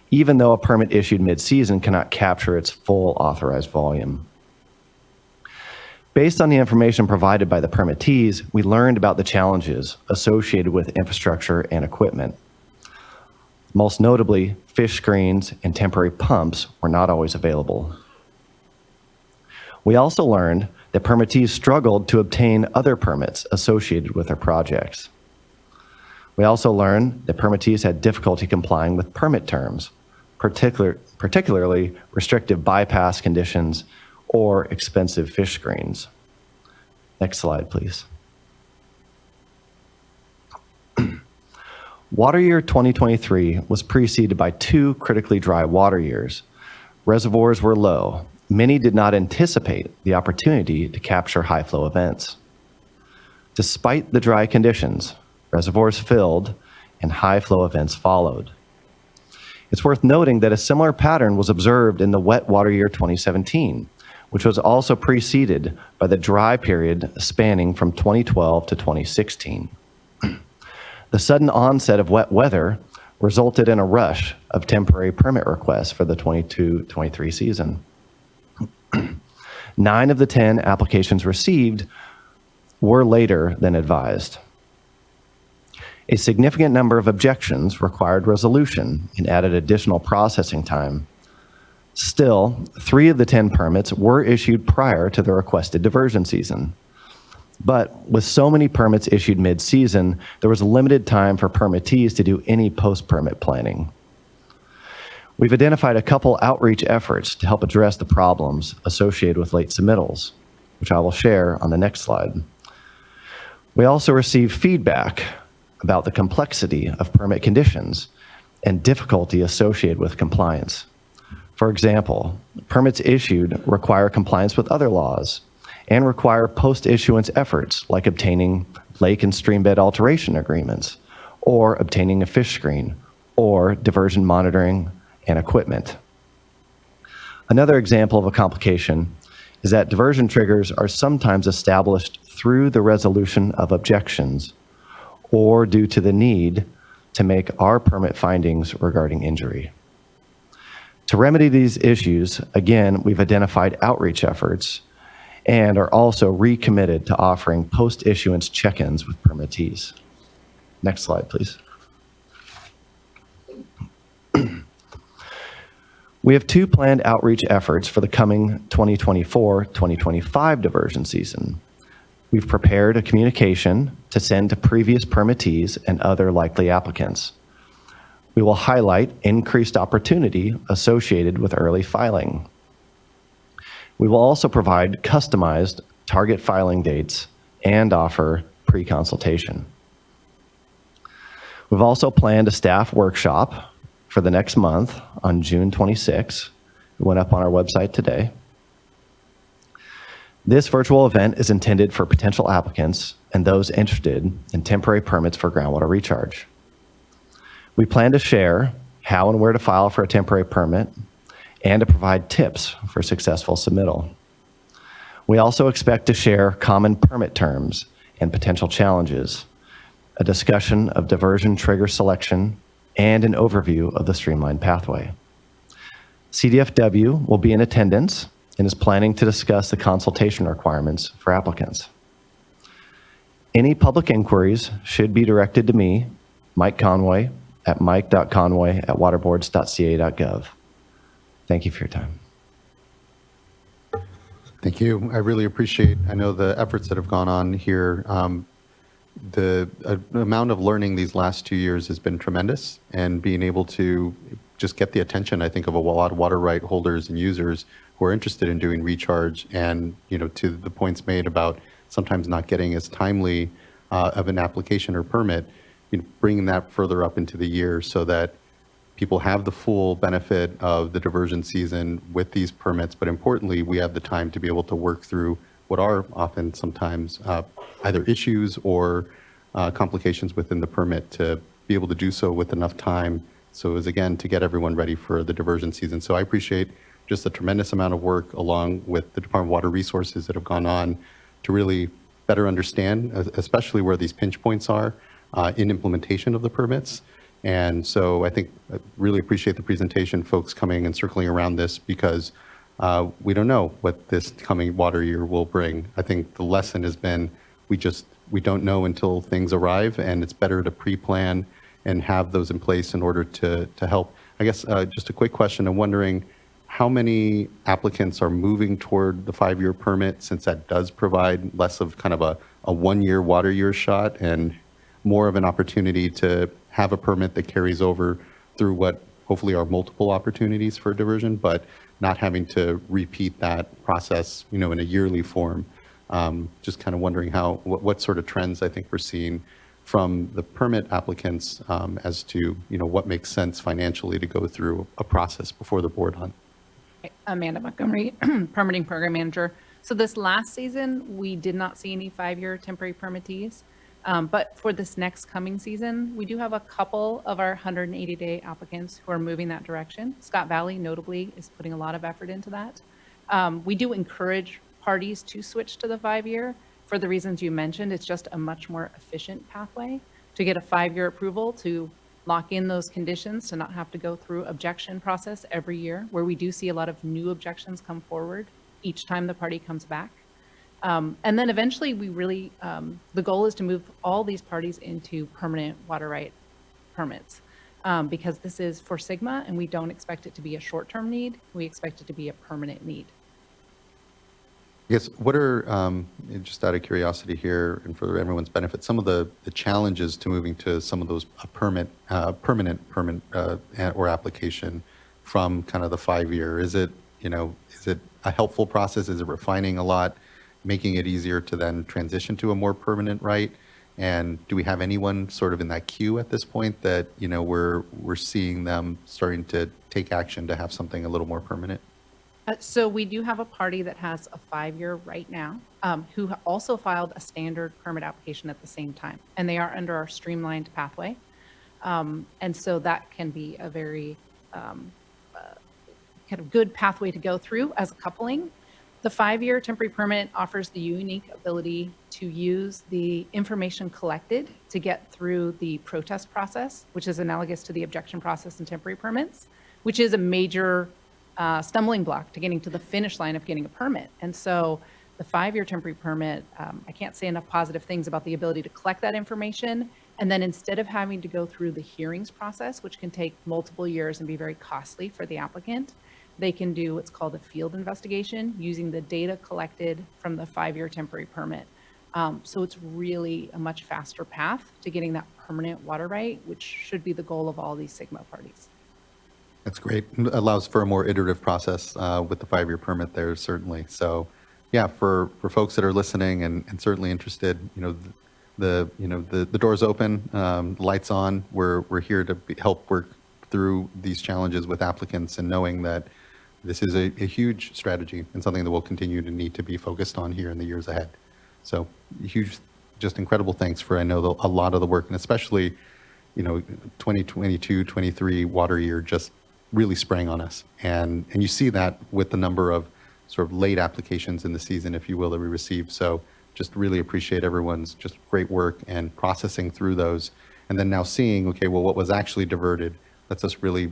even though a permit issued mid-season cannot capture its full authorized volume. Based on the information provided by the permittees, we learned about the challenges associated with infrastructure and equipment. Most notably, fish screens and temporary pumps were not always available. We also learned that permittees struggled to obtain other permits associated with their projects. We also learned that permittees had difficulty complying with permit terms, particularly restrictive bypass conditions or expensive fish screens. Next slide, please. Water year 2023 was preceded by two critically dry water years. Reservoirs were low. Many did not anticipate the opportunity to capture high flow events. Despite the dry conditions, reservoirs filled and high flow events followed. It's worth noting that a similar pattern was observed in the wet water year 2017, which was also preceded by the dry period spanning from 2012 to 2016. The sudden onset of wet weather resulted in a rush of temporary permit requests for the 22-23 season. 9 of the 10 applications received were later than advised. A significant number of objections required resolution and added additional processing time. Still, 3 of the 10 permits were issued prior to the requested diversion season. But with so many permits issued mid-season, there was limited time for permittees to do any post-permit planning. We've identified a couple outreach efforts to help address the problems associated with late submittals, which I will share on the next slide. We also received feedback about the complexity of permit conditions and difficulty associated with compliance. For example, permits issued require compliance with other laws and require post-issuance efforts like obtaining lake and streambed alteration agreements, or obtaining a fish screen, or diversion monitoring and equipment. Another example of a complication is that diversion triggers are sometimes established through the resolution of objections or due to the need to make our permit findings regarding injury. To remedy these issues, again, we've identified outreach efforts and are also recommitted to offering post-issuance check-ins with permittees. Next slide, please. We have 2 planned outreach efforts for the coming 2024-2025 diversion season. We've prepared a communication to send to previous permittees and other likely applicants. We will highlight increased opportunity associated with early filing. We will also provide customized target filing dates and offer pre-consultation. We've also planned a staff workshop for the next month on June 26. It went up on our website today. This virtual event is intended for potential applicants and those interested in temporary permits for groundwater recharge. We plan to share how and where to file for a temporary permit and to provide tips for successful submittal. We also expect to share common permit terms and potential challenges, a discussion of diversion trigger selection, and an overview of the streamlined pathway. CDFW will be in attendance and is planning to discuss the consultation requirements for applicants. Any public inquiries should be directed to me, Mike Conway, at mike.conway@waterboards.ca.gov. Thank you for your time. Thank you. I really appreciate, I know the efforts that have gone on here. The amount of learning these last 2 years has been tremendous, and being able to just get the attention, I think, of a lot of water right holders and users who are interested in doing recharge, and, you know, to the points made about sometimes not getting as timely of an application or permit, you know, bringing that further up into the year so that people have the full benefit of the diversion season with these permits, but importantly, we have the time to be able to work through what are often sometimes either issues or complications within the permit, to be able to do so with enough time. So as again, to get everyone ready for the diversion season. So I appreciate just the tremendous amount of work along with the Department of Water Resources that have gone on to really better understand, especially where these pinch points are in implementation of the permits. And so I think I really appreciate the presentation, folks coming and circling around this, because we don't know what this coming water year will bring. I think the lesson has been we don't know until things arrive, and it's better to pre-plan and have those in place in order to help. I guess just a quick question. I'm wondering how many applicants are moving toward the 5-year permit, since that does provide less of kind of a 1-year water year shot and more of an opportunity to have a permit that carries over through what hopefully are multiple opportunities for diversion, but not having to repeat that process, you know, in a yearly form. Just kind of wondering what sort of trends I think we're seeing from the permit applicants as to, you know, what makes sense financially to go through a process before the board on. Amanda Montgomery, Permitting Program Manager. So this last season, we did not see any 5-year temporary permittees. But for this next coming season, we do have a couple of our 180-day applicants who are moving that direction. Scott Valley, notably, is putting a lot of effort into that. We do encourage parties to switch to the 5-year for the reasons you mentioned. It's just a much more efficient pathway to get a 5-year approval, to lock in those conditions, to not have to go through objection process every year, where we do see a lot of new objections come forward each time the party comes back. And then eventually we really, the goal is to move all these parties into permanent water right permits, because this is for Sigma, and we don't expect it to be a short-term need. We expect it to be a permanent need. Yes, what are, just out of curiosity here and for everyone's benefit, some of the challenges to moving to some of those permanent or application from kind of the 5-year? Is it, you know, is it a helpful process? Is it refining a lot, making it easier to then transition to a more permanent right? And do we have anyone sort of in that queue at this point that, you know, we're seeing them starting to take action to have something a little more permanent? So we do have a party that has a 5-year right now, who also filed a standard permit application at the same time, and they are under our streamlined pathway. And so that can be a very kind of good pathway to go through as a coupling. The 5-year temporary permit offers the unique ability to use the information collected to get through the protest process, which is analogous to the objection process in temporary permits, which is a major stumbling block to getting to the finish line of getting a permit. And so the 5-year temporary permit, I can't say enough positive things about the ability to collect that information. And then instead of having to go through the hearings process, which can take multiple years and be very costly for the applicant, they can do what's called a field investigation using the data collected from the 5-year temporary permit. So it's really a much faster path to getting that permanent water right, which should be the goal of all these Sigma parties. That's great. It allows for a more iterative process with the 5-year permit there, certainly. So yeah, for folks that are listening and certainly interested, you know, the door's open, lights on. We're here to help work through these challenges with applicants, and knowing that this is a huge strategy and something that we'll continue to need to be focused on here in the years ahead. So huge, just incredible thanks for, I know, a lot of the work, and especially, you know, 2022-23 water year just really sprang on us. And you see that with the number of sort of late applications in the season, if you will, that we received. So just really appreciate everyone's just great work and processing through those. And then now seeing, okay, well, what was actually diverted lets us really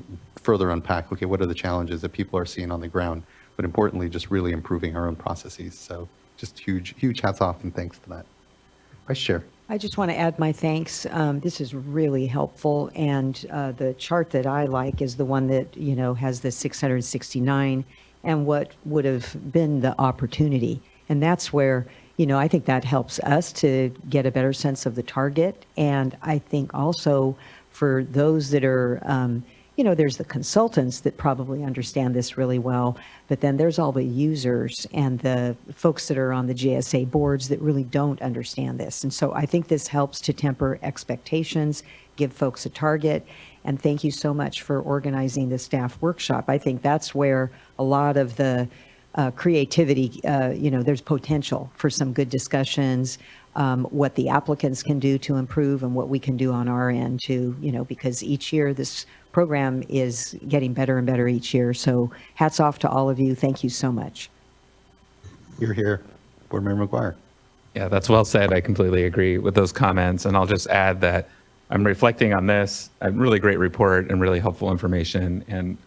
further unpack, okay, what are the challenges that people are seeing on the ground, but importantly, just really improving our own processes. So just huge hats off and thanks to that. Vice Chair. I just want to add my thanks. This is really helpful, and the chart that I like is the one that, you know, has the 669 and what would have been the opportunity. And that's where, you know, I think that helps us to get a better sense of the target. And I think also for those that are, you know, there's the consultants that probably understand this really well, but then there's all the users and the folks that are on the GSA boards that really don't understand this. And so I think this helps to temper expectations, give folks a target. And thank you so much for organizing the staff workshop. I think that's where a lot of the creativity, you know, there's potential for some good discussions, what the applicants can do to improve and what we can do on our end to, you know, because each year this program is getting better and better each year. So hats off to all of you. Thank you so much. You're here, Board Member McGuire. Yeah, that's well said. I completely agree with those comments. And I'll just add that I'm reflecting on this, a really great report and really helpful information. And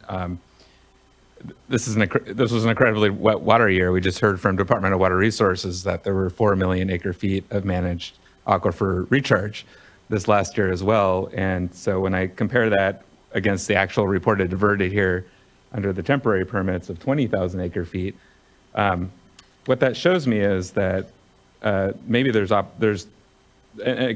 this was an incredibly wet water year. We just heard from Department of Water Resources that there were 4 million acre feet of managed aquifer recharge this last year as well. And so when I compare that against the actual reported diverted here under the temporary permits of 20,000 acre feet, what that shows me is that maybe there's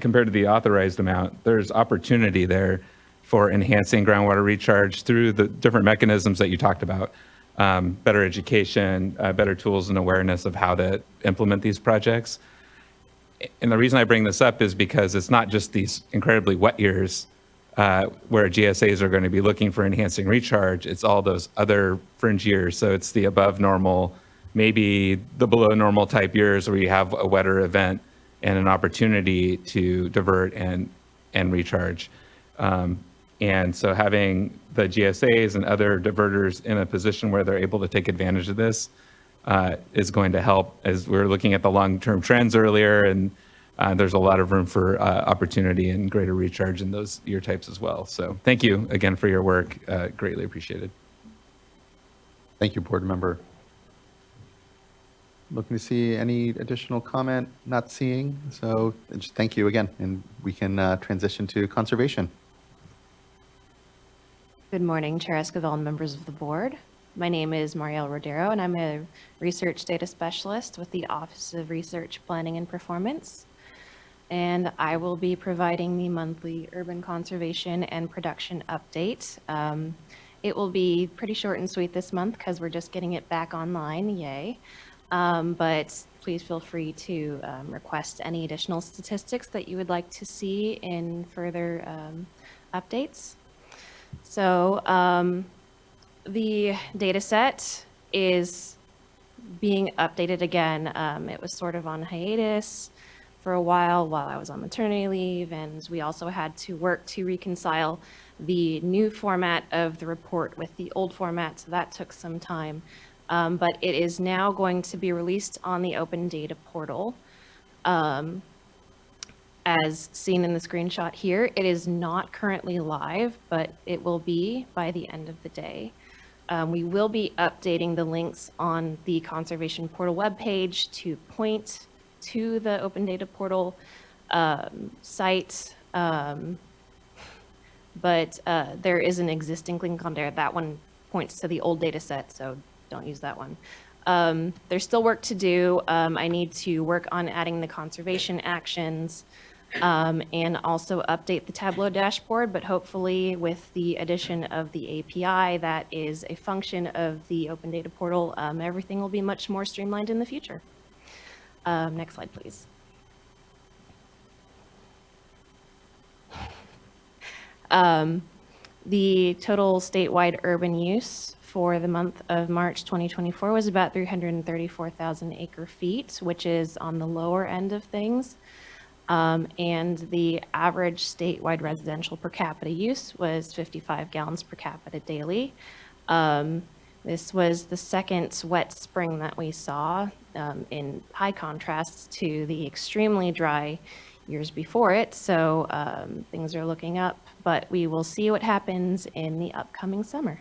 compared to the authorized amount, there's opportunity there for enhancing groundwater recharge through the different mechanisms that you talked about, better education, better tools and awareness of how to implement these projects. And the reason I bring this up is because it's not just these incredibly wet years where GSAs are going to be looking for enhancing recharge, it's all those other fringe years. So it's the above normal, maybe the below normal type years where you have a wetter event and an opportunity to divert and recharge. And so having the GSAs and other diverters in a position where they're able to take advantage of this is going to help, as we were looking at the long-term trends earlier, and there's a lot of room for opportunity and greater recharge in those year types as well. So thank you again for your work. Greatly appreciated. Thank you, Board Member. Looking to see any additional comment, not seeing. So just thank you again, and we can transition to conservation. Good morning, Chair Esquivel and members of the board. My name is Marielle Rodero, and I'm a research data specialist with the Office of Research Planning and Performance. And I will be providing the monthly urban conservation and production update. It will be pretty short and sweet this month because we're just getting it back online, yay. But please feel free to request any additional statistics that you would like to see in further updates. So the data set is being updated again. It was sort of on hiatus for a while I was on maternity leave, and we also had to work to reconcile the new format of the report with the old format, so that took some time. But it is now going to be released on the Open Data Portal. As seen in the screenshot here, it is not currently live, but it will be by the end of the day. We will be updating the links on the Conservation Portal webpage to point to the Open Data Portal site, but there is an existing link on there. That one points to the old data set, so don't use that one. There's still work to do. I need to work on adding the conservation actions and also update the Tableau dashboard, but hopefully with the addition of the API that is a function of the Open Data Portal, everything will be much more streamlined in the future. Next slide, please. The total statewide urban use for the month of March 2024 was about 334,000 acre feet, which is on the lower end of things. And the average statewide residential per capita use was 55 gallons per capita daily. This was the second wet spring that we saw, in high contrast to the extremely dry years before it. So things are looking up, but we will see what happens in the upcoming summer.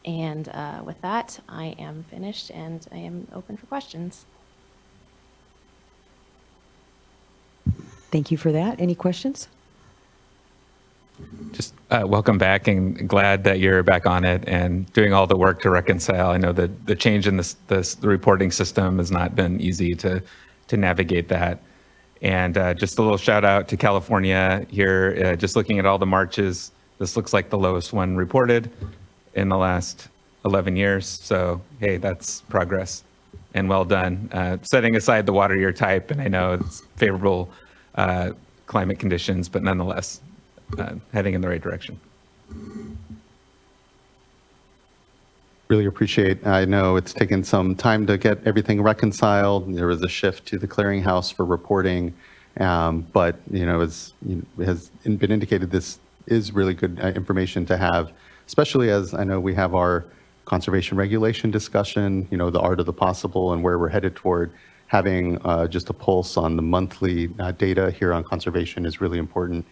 And with that, I am finished and I am open for questions. Thank you for that. Any questions? Just welcome back, and glad that you're back on it and doing all the work to reconcile. I know that the change in the reporting system has not been easy to navigate that. And just a little shout out to California here. Just looking at all the marches, this looks like the lowest one reported in the last 11 years. So, hey, that's progress and well done. Setting aside the water year type, and I know it's favorable climate conditions, but nonetheless, heading in the right direction. Really appreciate. I know it's taken some time to get everything reconciled. There was a shift to the clearinghouse for reporting, but as has been indicated, this is really good information to have, especially as I know we have our conservation regulation discussion. The art of the possible and where we're headed toward. Having just a pulse on the monthly data here on conservation is really important.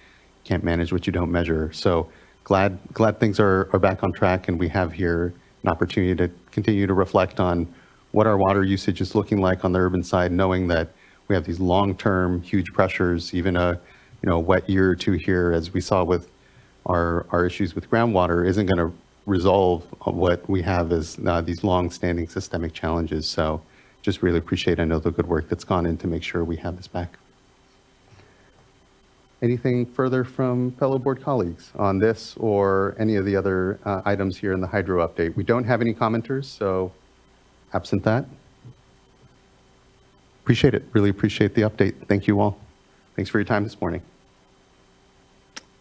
Can't manage what you don't measure. So glad things are back on track, and we have here an opportunity to continue to reflect on what our water usage is looking like on the urban side, knowing that we have these long-term huge pressures. Even a wet year or two here, as we saw with our issues with groundwater, isn't going to resolve what we have as these long-standing systemic challenges. So just really appreciate, I know, the good work that's gone in to make sure we have this back. Anything further from fellow board colleagues on this or any of the other items here in the hydro update? We don't have any commenters, so absent that. Appreciate it. Really appreciate the update. Thank you all. Thanks for your time this morning.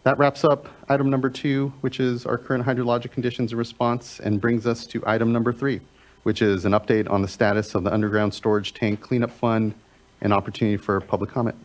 That wraps up item number 2, which is our current hydrologic conditions and response, and brings us to item number 3, which is an update on the status of the underground storage tank cleanup fund and opportunity for public comment.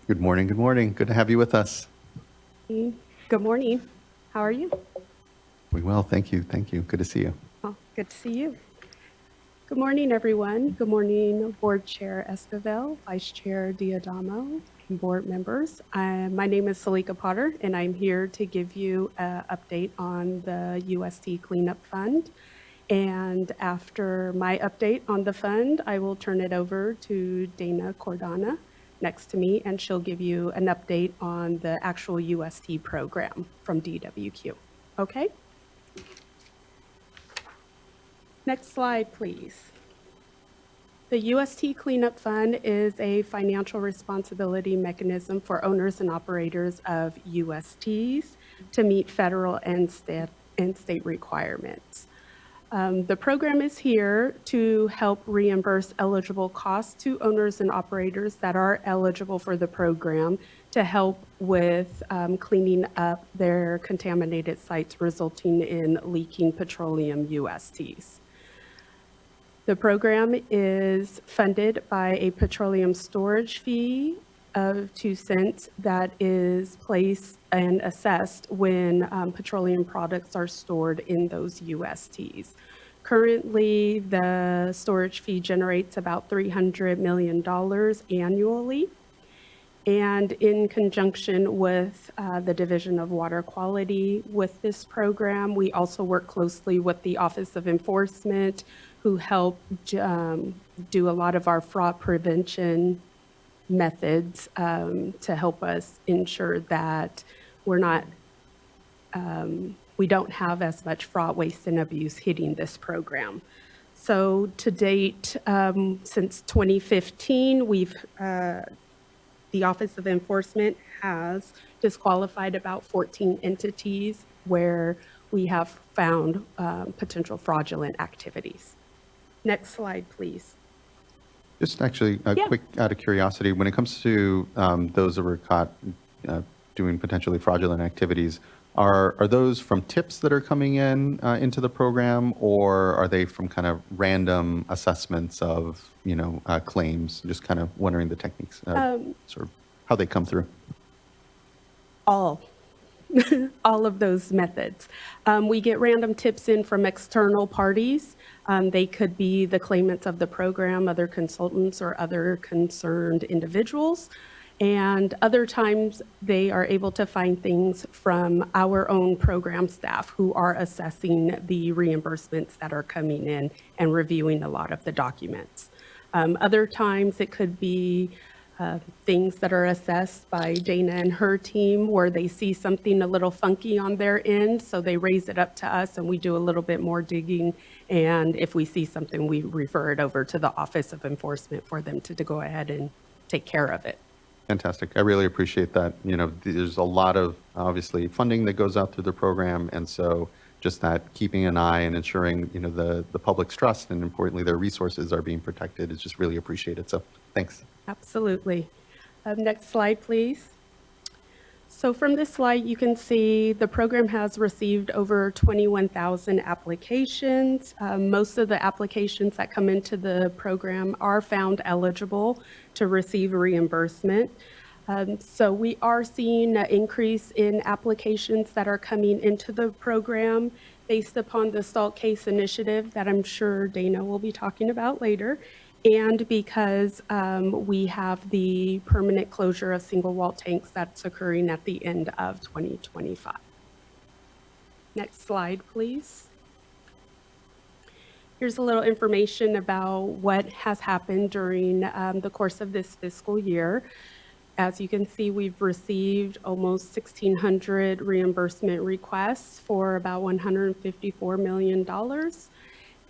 Good morning. Good morning. Good to have you with us. Good morning. How are you? Doing well. Thank you. Thank you. Good to see you. Oh, good to see you. Good morning, everyone. Good morning, Board Chair Esquivel, Vice Chair Diadamo, and board members. My name is Salika Potter, and I'm here to give you an update on the UST Cleanup Fund. And after my update on the fund, I will turn it over to Dana Cordana next to me, and she'll give you an update on the actual UST program from DWQ. Okay? Next slide, please. The UST Cleanup Fund is a financial responsibility mechanism for owners and operators of USTs to meet federal and state requirements. The program is here to help reimburse eligible costs to owners and operators that are eligible for the program to help with cleaning up their contaminated sites resulting in leaking petroleum USTs. The program is funded by a petroleum storage fee of 2 cents that is placed and assessed when petroleum products are stored in those USTs. Currently, the storage fee generates about $300 million annually. And in conjunction with the Division of Water Quality with this program, we also work closely with the Office of Enforcement, who help do a lot of our fraud prevention methods to help us ensure that we're not, we don't have as much fraud, waste, and abuse hitting this program. So to date, since 2015, we've, the Office of Enforcement has disqualified about 14 entities where we have found potential fraudulent activities. Next slide, please. Just actually, Yeah. quick out of curiosity, when it comes to those that were caught doing potentially fraudulent activities, are those from tips that are coming in into the program, or are they from kind of random assessments of, claims? Just kind of wondering the techniques, sort of how they come through. All of those methods. We get random tips in from external parties. They could be the claimants of the program, other consultants, or other concerned individuals. And other times they are able to find things from our own program staff who are assessing the reimbursements that are coming in and reviewing a lot of the documents. Other times it could be things that are assessed by Dana and her team where they see something a little funky on their end, so they raise it up to us and we do a little bit more digging, and if we see something, we refer it over to the Office of Enforcement for them to go ahead and take care of it. Fantastic. I really appreciate that. There's a lot of, obviously, funding that goes out through the program, and so just that keeping an eye and ensuring, the public's trust and importantly their resources are being protected is just really appreciated. So thanks. Absolutely. Next slide, please. So from this slide, you can see the program has received over 21,000 applications. Most of the applications that come into the program are found eligible to receive reimbursement. So we are seeing an increase in applications that are coming into the program based upon the SALT case initiative that I'm sure Dana will be talking about later, and because we have the permanent closure of single wall tanks that's occurring at the end of 2025. Next slide, please. Here's a little information about what has happened during the course of this fiscal year. As you can see, we've received almost 1,600 reimbursement requests for about $154 million.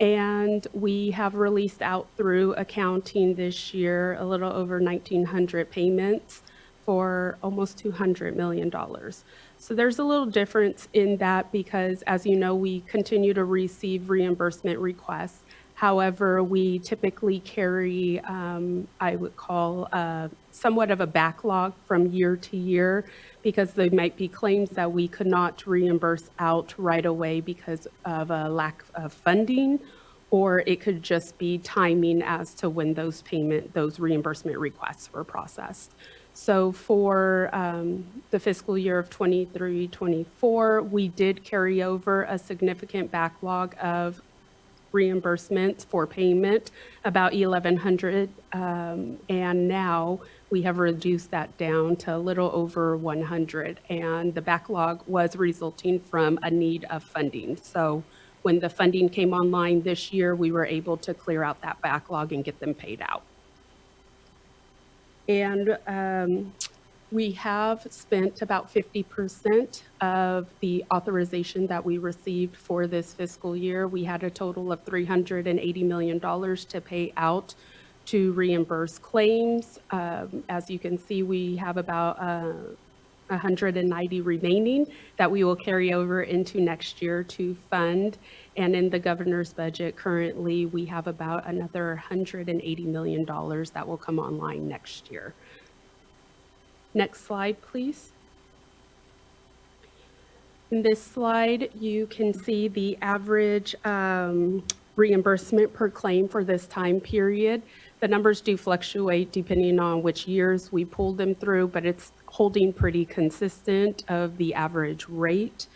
And we have released out through accounting this year a little over 1,900 payments for almost $200 million. So there's a little difference in that because, as you know, we continue to receive reimbursement requests. However, we typically carry, I would call, somewhat of a backlog from year to year because there might be claims that we could not reimburse out right away because of a lack of funding, or it could just be timing as to when those reimbursement requests were processed. So for the fiscal year of 23-24, we did carry over a significant backlog of reimbursements for payment, about 1,100, and now we have reduced that down to a little over 100, and the backlog was resulting from a need of funding. So when the funding came online this year, we were able to clear out that backlog and get them paid out. And we have spent about 50% of the authorization that we received for this fiscal year. We had a total of $380 million to pay out to reimburse claims. As you can see, we have about 190 remaining that we will carry over into next year to fund. And in the governor's budget, currently, we have about another $180 million that will come online next year. Next slide, please. In this slide, you can see the average reimbursement per claim for this time period. The numbers do fluctuate depending on which years we pulled them through, but it's holding pretty consistent of the average rate.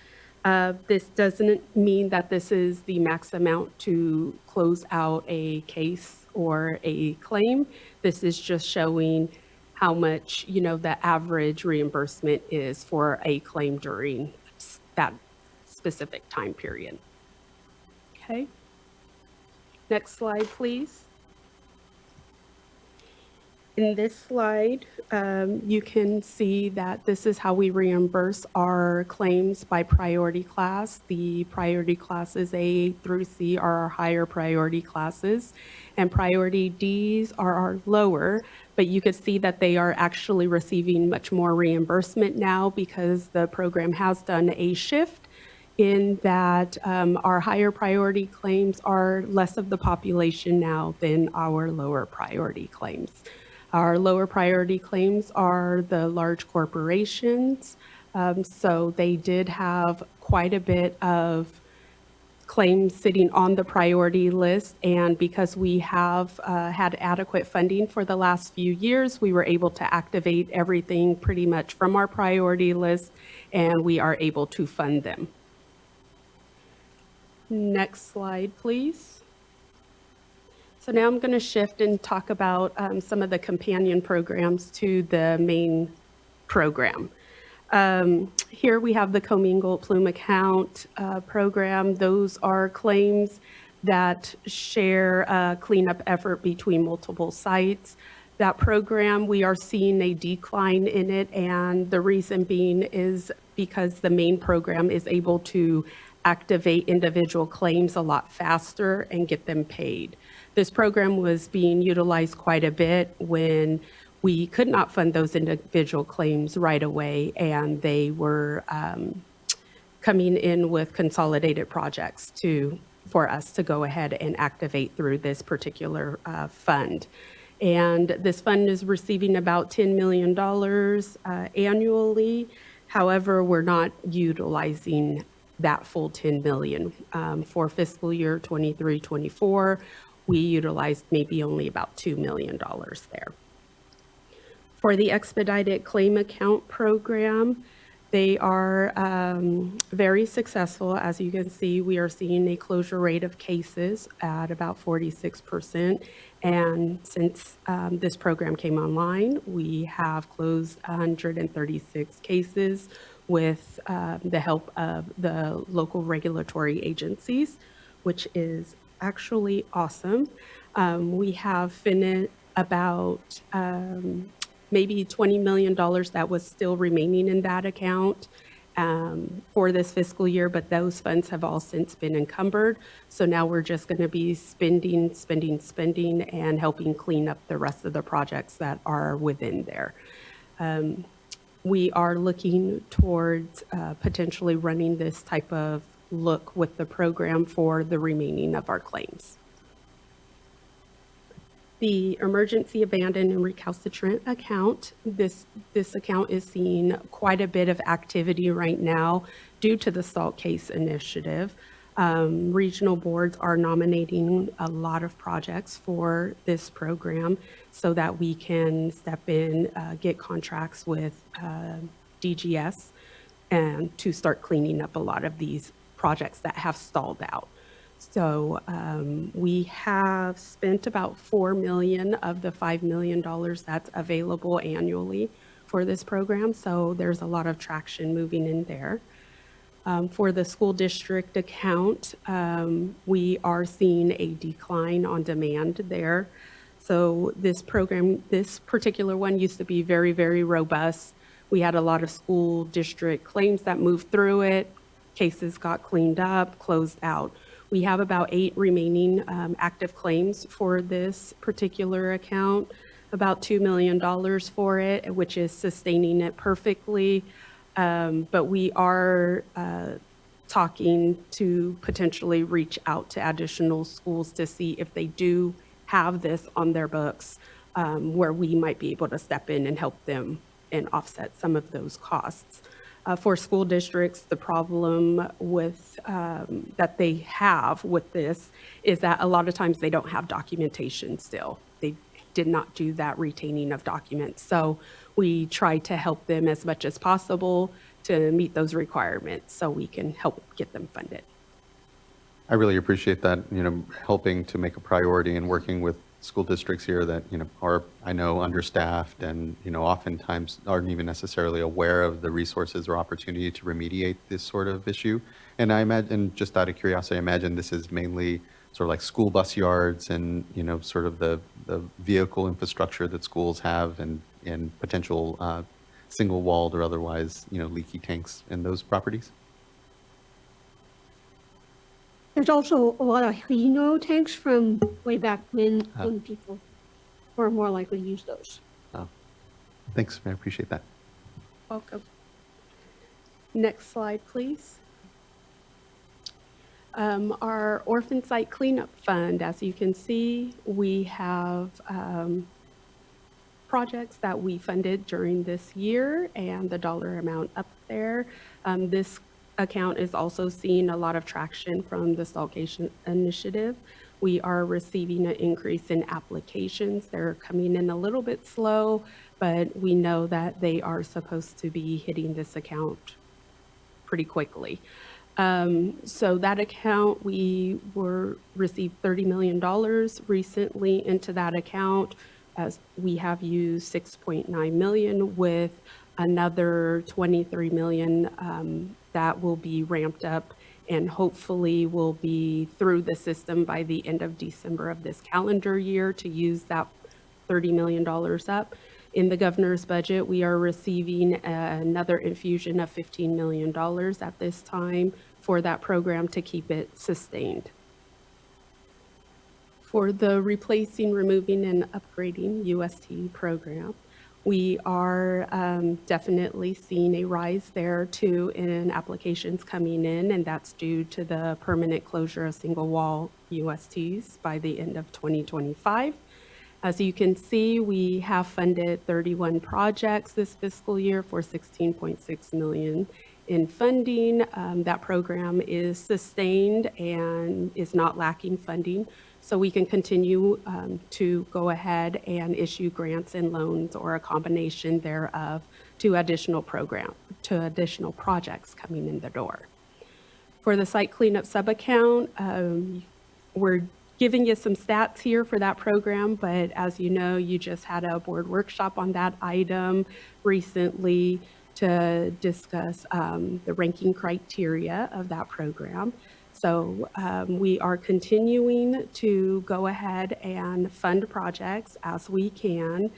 This doesn't mean that this is the max amount to close out a case or a claim. This is just showing how much, the average reimbursement is for a claim during that specific time period. Okay. Next slide, please. In this slide, you can see that this is how we reimburse our claims by priority class. The priority classes A through C are our higher priority classes, and priority Ds are our lower, but you could see that they are actually receiving much more reimbursement now because the program has done a shift in that our higher priority claims are less of the population now than our lower priority claims. Our lower priority claims are the large corporations. So they did have quite a bit of claims sitting on the priority list. And because we have had adequate funding for the last few years, we were able to activate everything pretty much from our priority list, and we are able to fund them. Next slide, please. So now I'm going to shift and talk about some of the companion programs to the main program. Here we have the commingled plume account program. Those are claims that share a cleanup effort between multiple sites. That program, we are seeing a decline in it, and the reason being is because the main program is able to activate individual claims a lot faster and get them paid. This program was being utilized quite a bit when we could not fund those individual claims right away, and they were coming in with consolidated projects for us to go ahead and activate through this particular fund. And this fund is receiving about $10 million annually. However, we're not utilizing that full 10 million. For fiscal year 23-24, we utilized maybe only about $2 million there. For the expedited claim account program, they are very successful. As you can see, we are seeing a closure rate of cases at about 46%. And since this program came online, we have closed 136 cases with the help of the local regulatory agencies, which is actually awesome. We have finished about maybe $20 million that was still remaining in that account for this fiscal year, but those funds have all since been encumbered. So now we're just going to be spending, and helping clean up the rest of the projects that are within there. We are looking towards potentially running this type of look with the program for the remaining of our claims. The emergency abandoned and recalcitrant account, this account is seeing quite a bit of activity right now due to the salt case initiative. Regional boards are nominating a lot of projects for this program so that we can step in, get contracts with DGS, and to start cleaning up a lot of these projects that have stalled out. So we have spent about $4 million of the $5 million that's available annually for this program. So there's a lot of traction moving in there. For the school district account, we are seeing a decline on demand there. So this program, this particular one used to be very, very robust. We had a lot of school district claims that moved through it. Cases got cleaned up, closed out. We have about 8 remaining active claims for this particular account, about $2 million for it, which is sustaining it perfectly. But we are talking to potentially reach out to additional schools to see if they do have this on their books, where we might be able to step in and help them and offset some of those costs. For school districts, the problem with that they have with this is that a lot of times they don't have documentation still. They did not do that retaining of documents. So we try to help them as much as possible to meet those requirements so we can help get them funded. I really appreciate that, helping to make a priority and working with school districts here that, are, I know, understaffed and, oftentimes aren't even necessarily aware of the resources or opportunity to remediate this sort of issue. And I imagine, just out of curiosity, I imagine this is mainly sort of like school bus yards and, sort of the vehicle infrastructure that schools have and potential single walled or otherwise, leaky tanks in those properties. There's also a lot of tanks from way back when people were more likely to use those. Oh, thanks. I appreciate that. Welcome. Next slide, please. Our Orphan Site Cleanup Fund, as you can see, we have projects that we funded during this year and the dollar amount up there. This account is also seeing a lot of traction from the Saltgate Initiative. We are receiving an increase in applications. They're coming in a little bit slow, but we know that they are supposed to be hitting this account pretty quickly. So that account, we received $30 million recently into that account, as we have used $6.9 million with another $23 million that will be ramped up and hopefully will be through the system by the end of December of this calendar year to use that $30 million up. In the governor's budget, we are receiving another infusion of $15 million at this time for that program to keep it sustained. For the Replacing, Removing, and Upgrading UST program, we are definitely seeing a rise there too in applications coming in, and that's due to the permanent closure of single wall USTs by the end of 2025. As you can see, we have funded 31 projects this fiscal year for $16.6 million in funding. That program is sustained and is not lacking funding. So we can continue to go ahead and issue grants and loans or a combination thereof to additional projects coming in the door. For the site cleanup sub-account, we're giving you some stats here for that program, but as you know, you just had a board workshop on that item recently to discuss the ranking criteria of that program. So we are continuing to go ahead and fund projects as we can.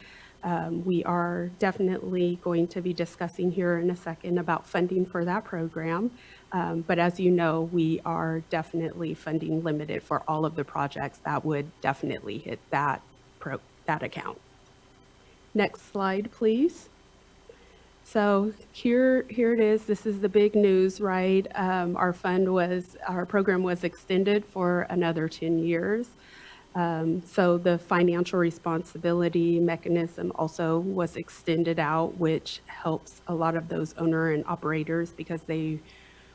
We are definitely going to be discussing here in a second about funding for that program. But as you know, we are definitely funding limited for all of the projects that would definitely hit that account. Next slide, please. So here it is. This is the big news, right? Our program was extended for another 10 years. So the financial responsibility mechanism also was extended out, which helps a lot of those owner and operators because they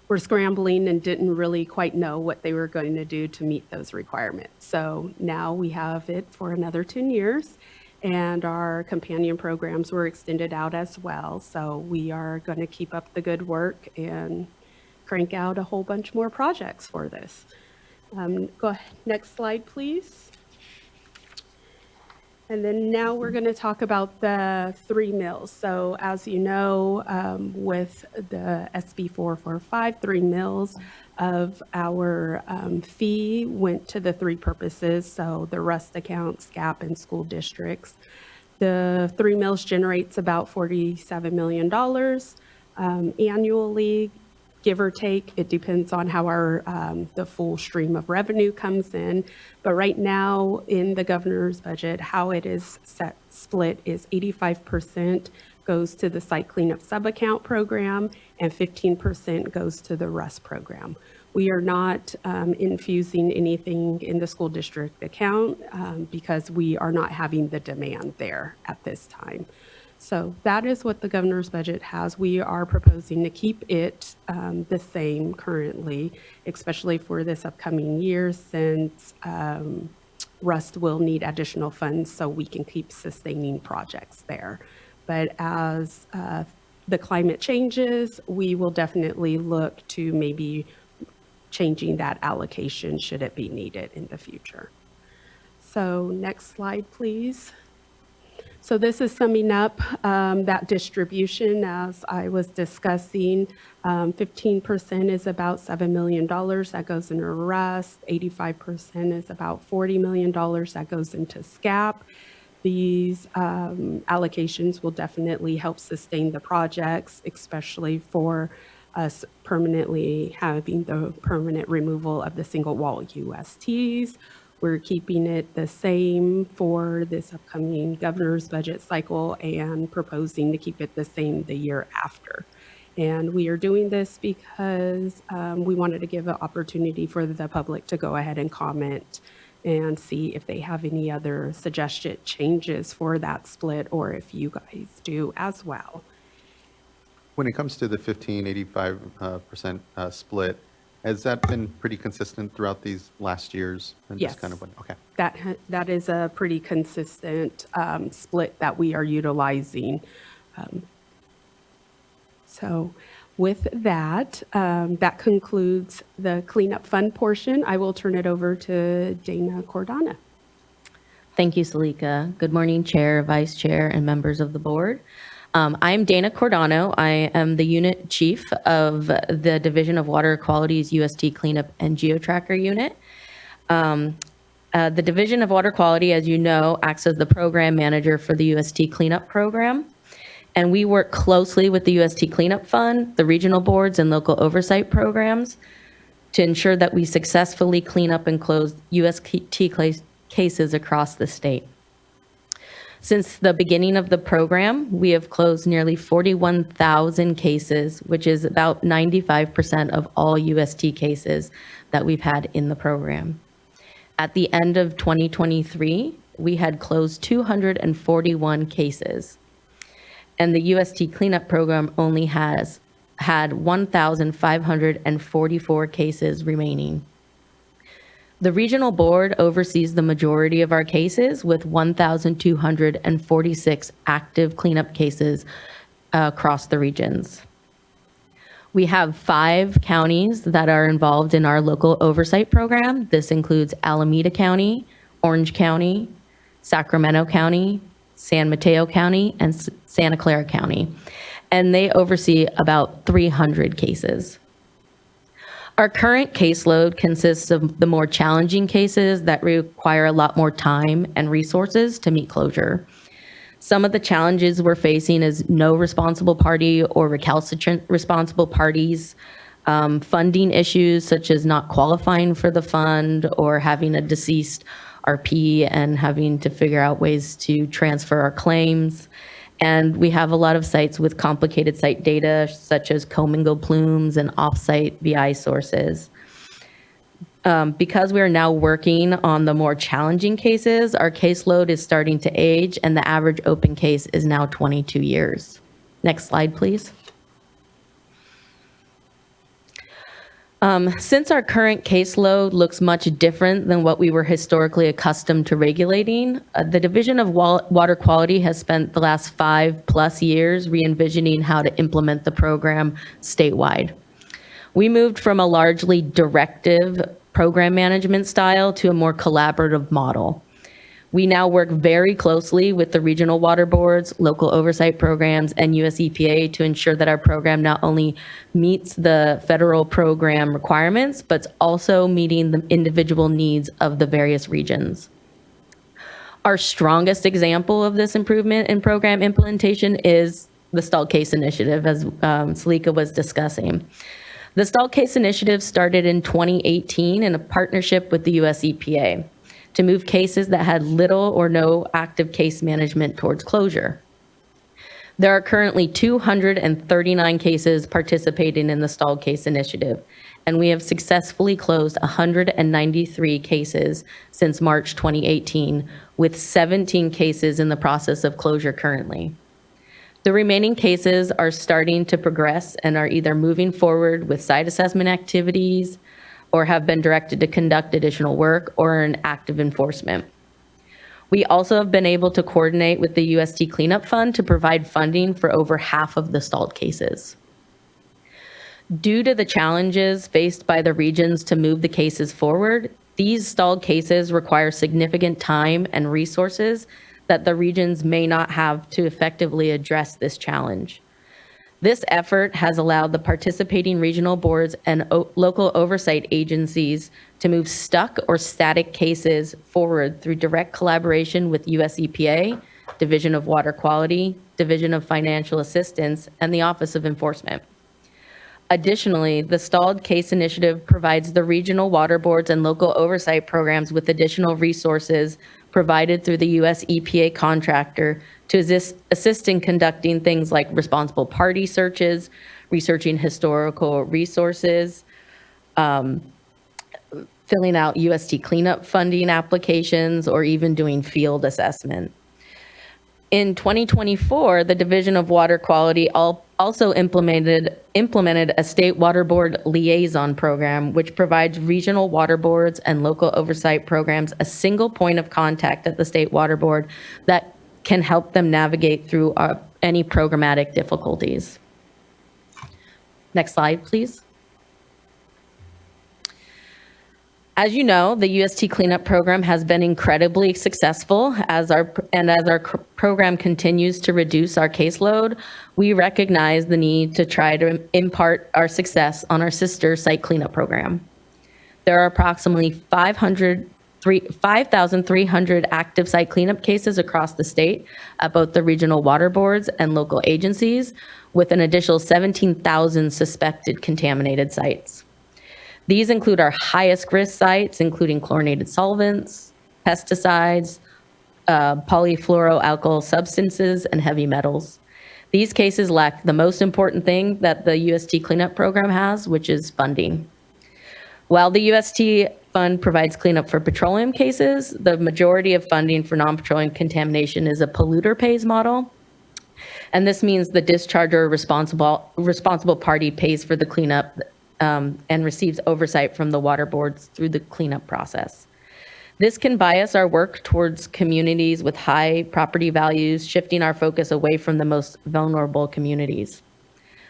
were scrambling and didn't really quite know what they were going to do to meet those requirements. So now we have it for another 10 years. And our companion programs were extended out as well. So we are going to keep up the good work and crank out a whole bunch more projects for this. Go ahead, next slide, please. And then now we're going to talk about the 3 mills. So as you know, with the SB 445, 3 mills of our fee went to the 3 purposes. So the RUST accounts, GAP, and school districts. The 3 mills generates about $47 million annually, give or take. It depends on how the full stream of revenue comes in. But right now in the governor's budget, how it is split is 85% goes to the site cleanup sub-account program and 15% goes to the RUST program. We are not infusing anything in the school district account because we are not having the demand there at this time. So that is what the governor's budget has. We are proposing to keep it the same currently, especially for this upcoming year, since RUST will need additional funds so we can keep sustaining projects there. But as the climate changes, we will definitely look to maybe changing that allocation should it be needed in the future. So next slide, please. So this is summing up that distribution as I was discussing. 15% is about $7 million that goes into RUST. 85% is about $40 million that goes into SCAP. These allocations will definitely help sustain the projects, especially for us permanently having the permanent removal of the single wall USTs. We're keeping it the same for this upcoming governor's budget cycle and proposing to keep it the same the year after. And we are doing this because we wanted to give an opportunity for the public to go ahead and comment and see if they have any other suggested changes for that split, or if you guys do as well. When it comes to the 15-85% split, has that been pretty consistent throughout these last years? And Yes. Just kind of okay. That is a pretty consistent split that we are utilizing. So with that, that concludes the cleanup fund portion. I will turn it over to Dana Cordana. Thank you, Salika. Good morning, Chair, Vice Chair, and members of the board. I'm Dana Cordano. I am the unit chief of the Division of Water Quality's UST Cleanup and GeoTracker unit. The Division of Water Quality, as you know, acts as the program manager for the UST Cleanup program. And we work closely with the UST Cleanup Fund, the regional boards, and local oversight programs to ensure that we successfully clean up and close UST cases across the state. Since the beginning of the program, we have closed nearly 41,000 cases, which is about 95% of all UST cases that we've had in the program. At the end of 2023, we had closed 241 cases. And the UST cleanup program only had 1,544 cases remaining. The regional board oversees the majority of our cases with 1,246 active cleanup cases across the regions. We have 5 counties that are involved in our local oversight program. This includes Alameda County, Orange County, Sacramento County, San Mateo County, and Santa Clara County, and they oversee about 300 cases. Our current caseload consists of the more challenging cases that require a lot more time and resources to meet closure. Some of the challenges we're facing is no responsible party or recalcitrant responsible parties, funding issues such as not qualifying for the fund or having a deceased RP and having to figure out ways to transfer our claims. And we have a lot of sites with complicated site data, such as commingled plumes and offsite BI sources. Because we are now working on the more challenging cases, our caseload is starting to age, and the average open case is now 22 years. Next slide, please. Since our current caseload looks much different than what we were historically accustomed to regulating, the Division of Water Quality has spent the last 5+ years re-envisioning how to implement the program statewide. We moved from a largely directive program management style to a more collaborative model. We now work very closely with the regional water boards, local oversight programs, and US EPA to ensure that our program not only meets the federal program requirements, but also meeting the individual needs of the various regions. Our strongest example of this improvement in program implementation is the stalled case initiative, as Salika was discussing. The stalled case initiative started in 2018 in a partnership with the US EPA. To move cases that had little or no active case management towards closure. There are currently 239 cases participating in the stalled case initiative, and we have successfully closed 193 cases since March 2018, with 17 cases in the process of closure currently. The remaining cases are starting to progress and are either moving forward with site assessment activities, or have been directed to conduct additional work or in active enforcement. We also have been able to coordinate with the UST Cleanup Fund to provide funding for over half of the stalled cases. Due to the challenges faced by the regions to move the cases forward, These stalled cases require significant time and resources that the regions may not have to effectively address this challenge. This effort has allowed the participating regional boards and local oversight agencies to move stuck or static cases forward through direct collaboration with US EPA, Division of Water Quality, Division of Financial Assistance, and the Office of Enforcement. Additionally, the Stalled Case Initiative provides the regional water boards and local oversight programs with additional resources provided through the US EPA contractor to assist in conducting things like responsible party searches, researching historical resources, filling out UST cleanup funding applications, or even doing field assessment. In 2024, the Division of Water Quality also implemented a state water board liaison program, which provides regional water boards and local oversight programs a single point of contact at the state water board that can help them navigate through any programmatic difficulties. Next slide, please. As you know, the UST cleanup program has been incredibly successful as our program continues to reduce our caseload. We recognize the need to try to impart our success on our sister site cleanup program. There are approximately 5,300 active site cleanup cases across the state at both the regional water boards and local agencies, with an additional 17,000 suspected contaminated sites. These include our highest risk sites, including chlorinated solvents, pesticides, polyfluoroalkyl substances, and heavy metals. These cases lack the most important thing that the UST cleanup program has, which is funding. While the UST fund provides cleanup for petroleum cases, the majority of funding for non-petroleum contamination is a polluter pays model. And this means the discharger responsible party pays for the cleanup and receives oversight from the water boards through the cleanup process. This can bias our work towards communities with high property values, shifting our focus away from the most vulnerable communities.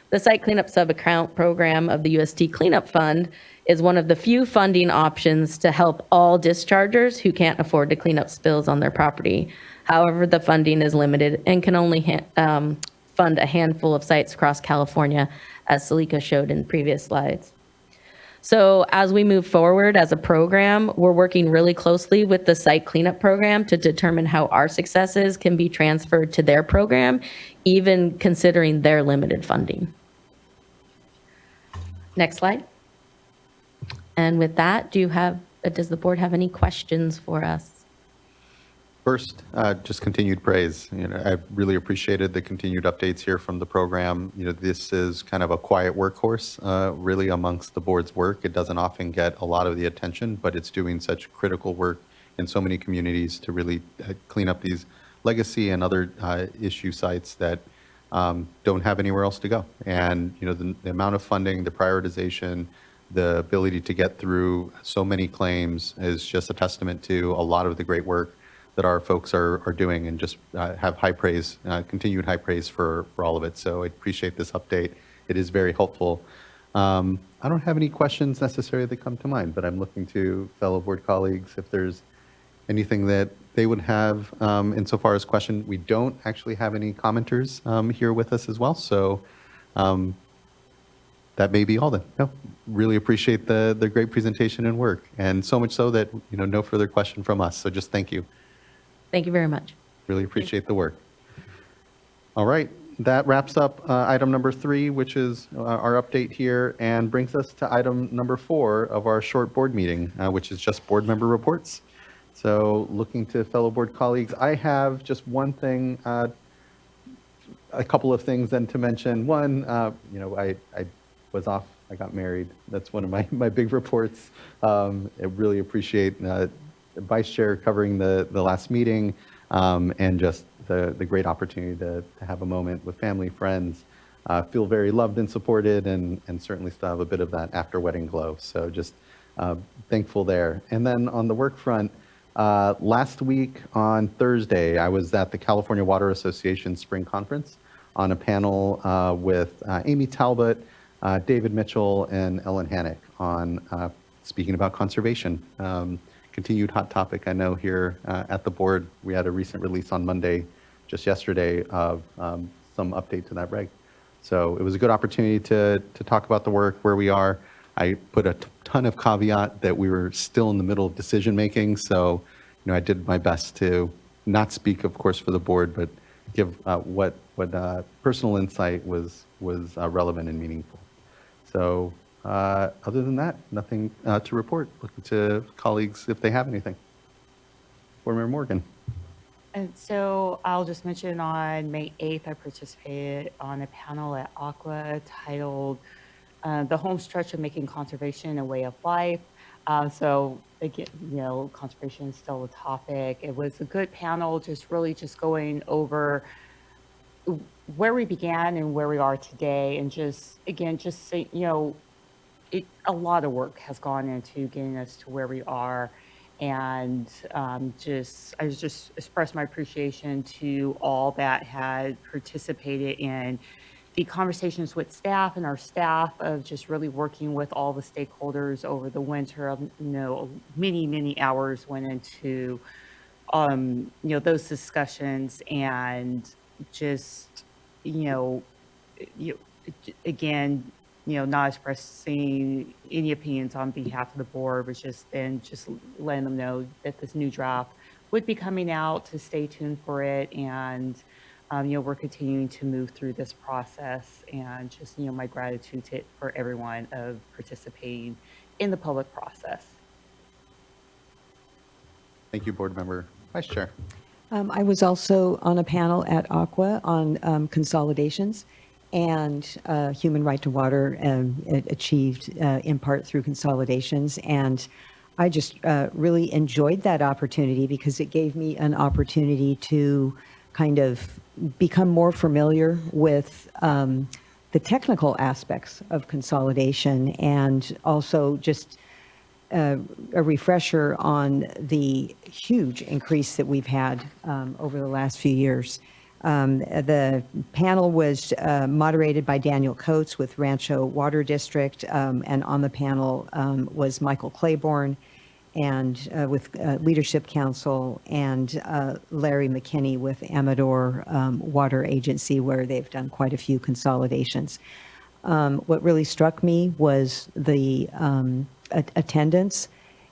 The Site Cleanup Sub-Account Program of the UST Cleanup Fund is one of the few funding options to help all dischargers who can't afford to clean up spills on their property. However, the funding is limited and can only fund a handful of sites across California, as Salika showed in previous slides. So as we move forward as a program, we're working really closely with the site cleanup program to determine how our successes can be transferred to their program, even considering their limited funding. Next slide. And with that, does the board have any questions for us? First, just continued praise. I really appreciated the continued updates here from the program. This is kind of a quiet workhorse, really amongst the board's work. It doesn't often get a lot of the attention, but it's doing such critical work in so many communities to really clean up these legacy and other issue sites that don't have anywhere else to go. And the amount of funding, the prioritization, the ability to get through so many claims is just a testament to a lot of the great work that our folks are doing, and just have high praise, continued high praise for all of it. So I appreciate this update. It is very helpful. I don't have any questions necessarily that come to mind, but I'm looking to fellow board colleagues if there's anything that they would have insofar as question. We don't actually have any commenters here with us as well. So that may be all then. No, really appreciate the great presentation and work, and so much so that no further question from us. So just thank you. Thank you very much. Really appreciate the work. All right, that wraps up item number 3, which is our update here, and brings us to item number 4 of our short board meeting, which is just board member reports. So looking to fellow board colleagues, I have just one thing, a couple of things then to mention. One, I was off, I got married. That's one of my big reports. I really appreciate Vice Chair covering the last meeting, and just the great opportunity to have a moment with family, friends, feel very loved and supported, and certainly still have a bit of that after wedding glow. So just thankful there. And then on the work front, last week on Thursday, I was at the California Water Association Spring Conference on a panel with Amy Talbot, David Mitchell, and Ellen Hannock on speaking about conservation, continued hot topic, I know, here at the board. We had a recent release on Monday, just yesterday, of some update to that reg. So it was a good opportunity to talk about the work, where we are. I put a ton of caveat that we were still in the middle of decision making. So, I did my best to not speak, of course, for the board, but give what personal insight was relevant and meaningful. So other than that, nothing to report. Looking to colleagues if they have anything. Board Member Morgan. And so I'll just mention on May 8th, I participated on a panel at Aqua titled The Home Stretch of Making Conservation a Way of Life. So again, conservation is still a topic. It was a good panel, just going over where we began and where we are today. And say, a lot of work has gone into getting us to where we are. And I just express my appreciation to all that had participated in the conversations with staff and our staff of just really working with all the stakeholders over the winter. Many hours went into those discussions, and again, not expressing any opinions on behalf of the board, but just letting them know that this new draft would be coming out, to stay tuned for it. And, we're continuing to move through this process, and my gratitude for everyone of participating in the public process. Thank you, Board Member. Vice Chair. I was also on a panel at Aqua on consolidations, and human right to water achieved in part through consolidations. And I just really enjoyed that opportunity, because it gave me an opportunity to kind of become more familiar with the technical aspects of consolidation, and also just a refresher on the huge increase that we've had over the last few years. The panel was moderated by Daniel Coates with Rancho Water District, and on the panel was Michael Claiborne, and with Leadership Council, and Larry McKinney with Amador Water Agency, where they've done quite a few consolidations. What really struck me was the attendance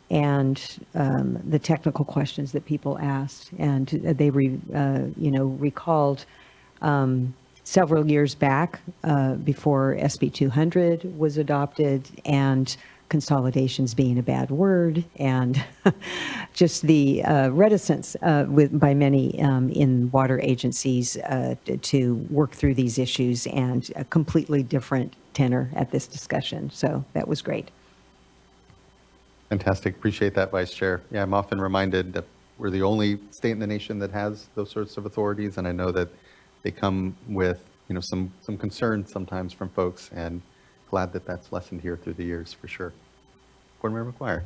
and the technical questions that people asked, and they recalled several years back, before SB 200 was adopted, and consolidations being a bad word, and just the reticence by many in water agencies to work through these issues, and a completely different tenor at this discussion. So that was great. Fantastic. Appreciate that, Vice Chair. Yeah, I'm often reminded that we're the only state in the nation that has those sorts of authorities, and I know that they come with some concern sometimes from folks, and glad that that's lessened here through the years, for sure. Board Member McGuire.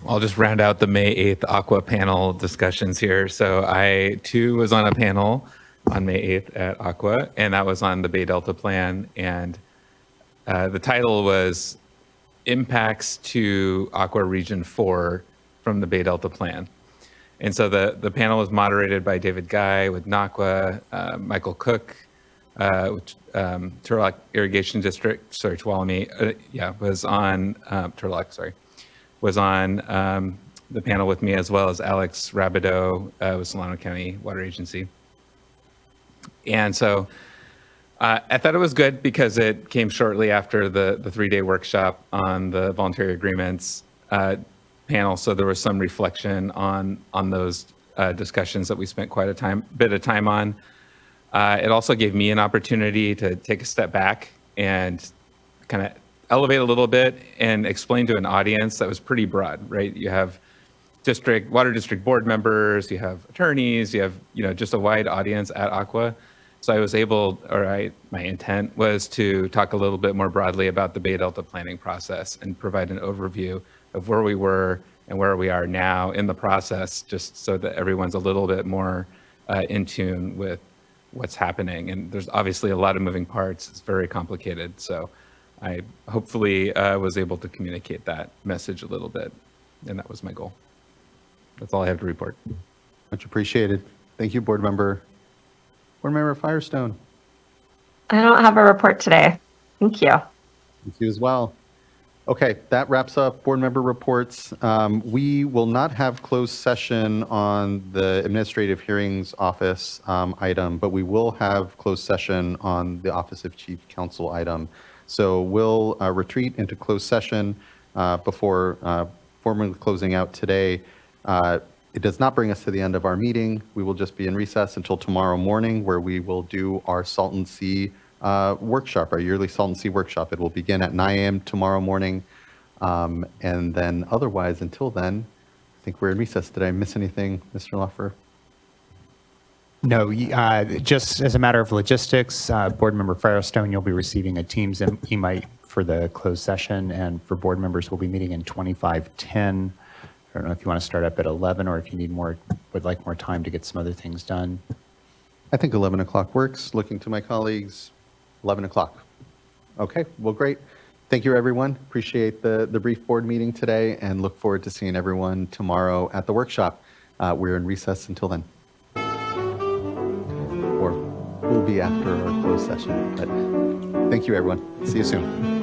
I'll just round out the May 8th Aqua panel discussions here. So I, too, was on a panel on May 8th at Aqua, and that was on the Bay Delta Plan. And the title was Impacts to Aqua Region 4 from the Bay Delta Plan. And so the panel was moderated by David Guy with NAQUA, Michael Cook, Turlock Irrigation District, Tuolumne, was on, Turlock, was on the panel with me, as well as Alex Rabideau with Solano County Water Agency. And so I thought it was good because it came shortly after the 3-day workshop on the voluntary agreements panel. So there was some reflection on those discussions that we spent quite a bit of time on. It also gave me an opportunity to take a step back and kind of elevate a little bit and explain to an audience that was pretty broad, right? You have water district board members, you have attorneys, you have, just a wide audience at Aqua. So I was my intent was to talk a little bit more broadly about the Bay Delta planning process and provide an overview of where we were and where we are now in the process, just so that everyone's a little bit more in tune with what's happening. And there's obviously a lot of moving parts. It's very complicated. So I hopefully was able to communicate that message a little bit, and that was my goal. That's all I have to report. Much appreciated. Thank you, Board Member Firestone. I don't have a report today. Thank you. Thank you as well. Okay, that wraps up board member reports. We will not have closed session on the Administrative Hearings Office item, but we will have closed session on the Office of Chief Counsel item. So we'll retreat into closed session before formally closing out today. It does not bring us to the end of our meeting. We will just be in recess until tomorrow morning, where we will do our Salton Sea workshop, our yearly Salton Sea workshop. It will begin at 9 a.m. tomorrow morning. And then otherwise, until then, I think we're in recess. Did I miss anything, Mr. Loffer? No, just as a matter of logistics, Board Member Firestone, you'll be receiving a Teams invite for the closed session, and for board members, we'll be meeting in 2510. I don't know if you want to start up at 11 or if you would like more time to get some other things done. I think 11 o'clock works. Looking to my colleagues, 11 o'clock. Okay, well, great. Thank you, everyone. Appreciate the brief board meeting today and look forward to seeing everyone tomorrow at the workshop. We're in recess until then. Or we'll be after our closed session. But thank you, everyone. See you soon.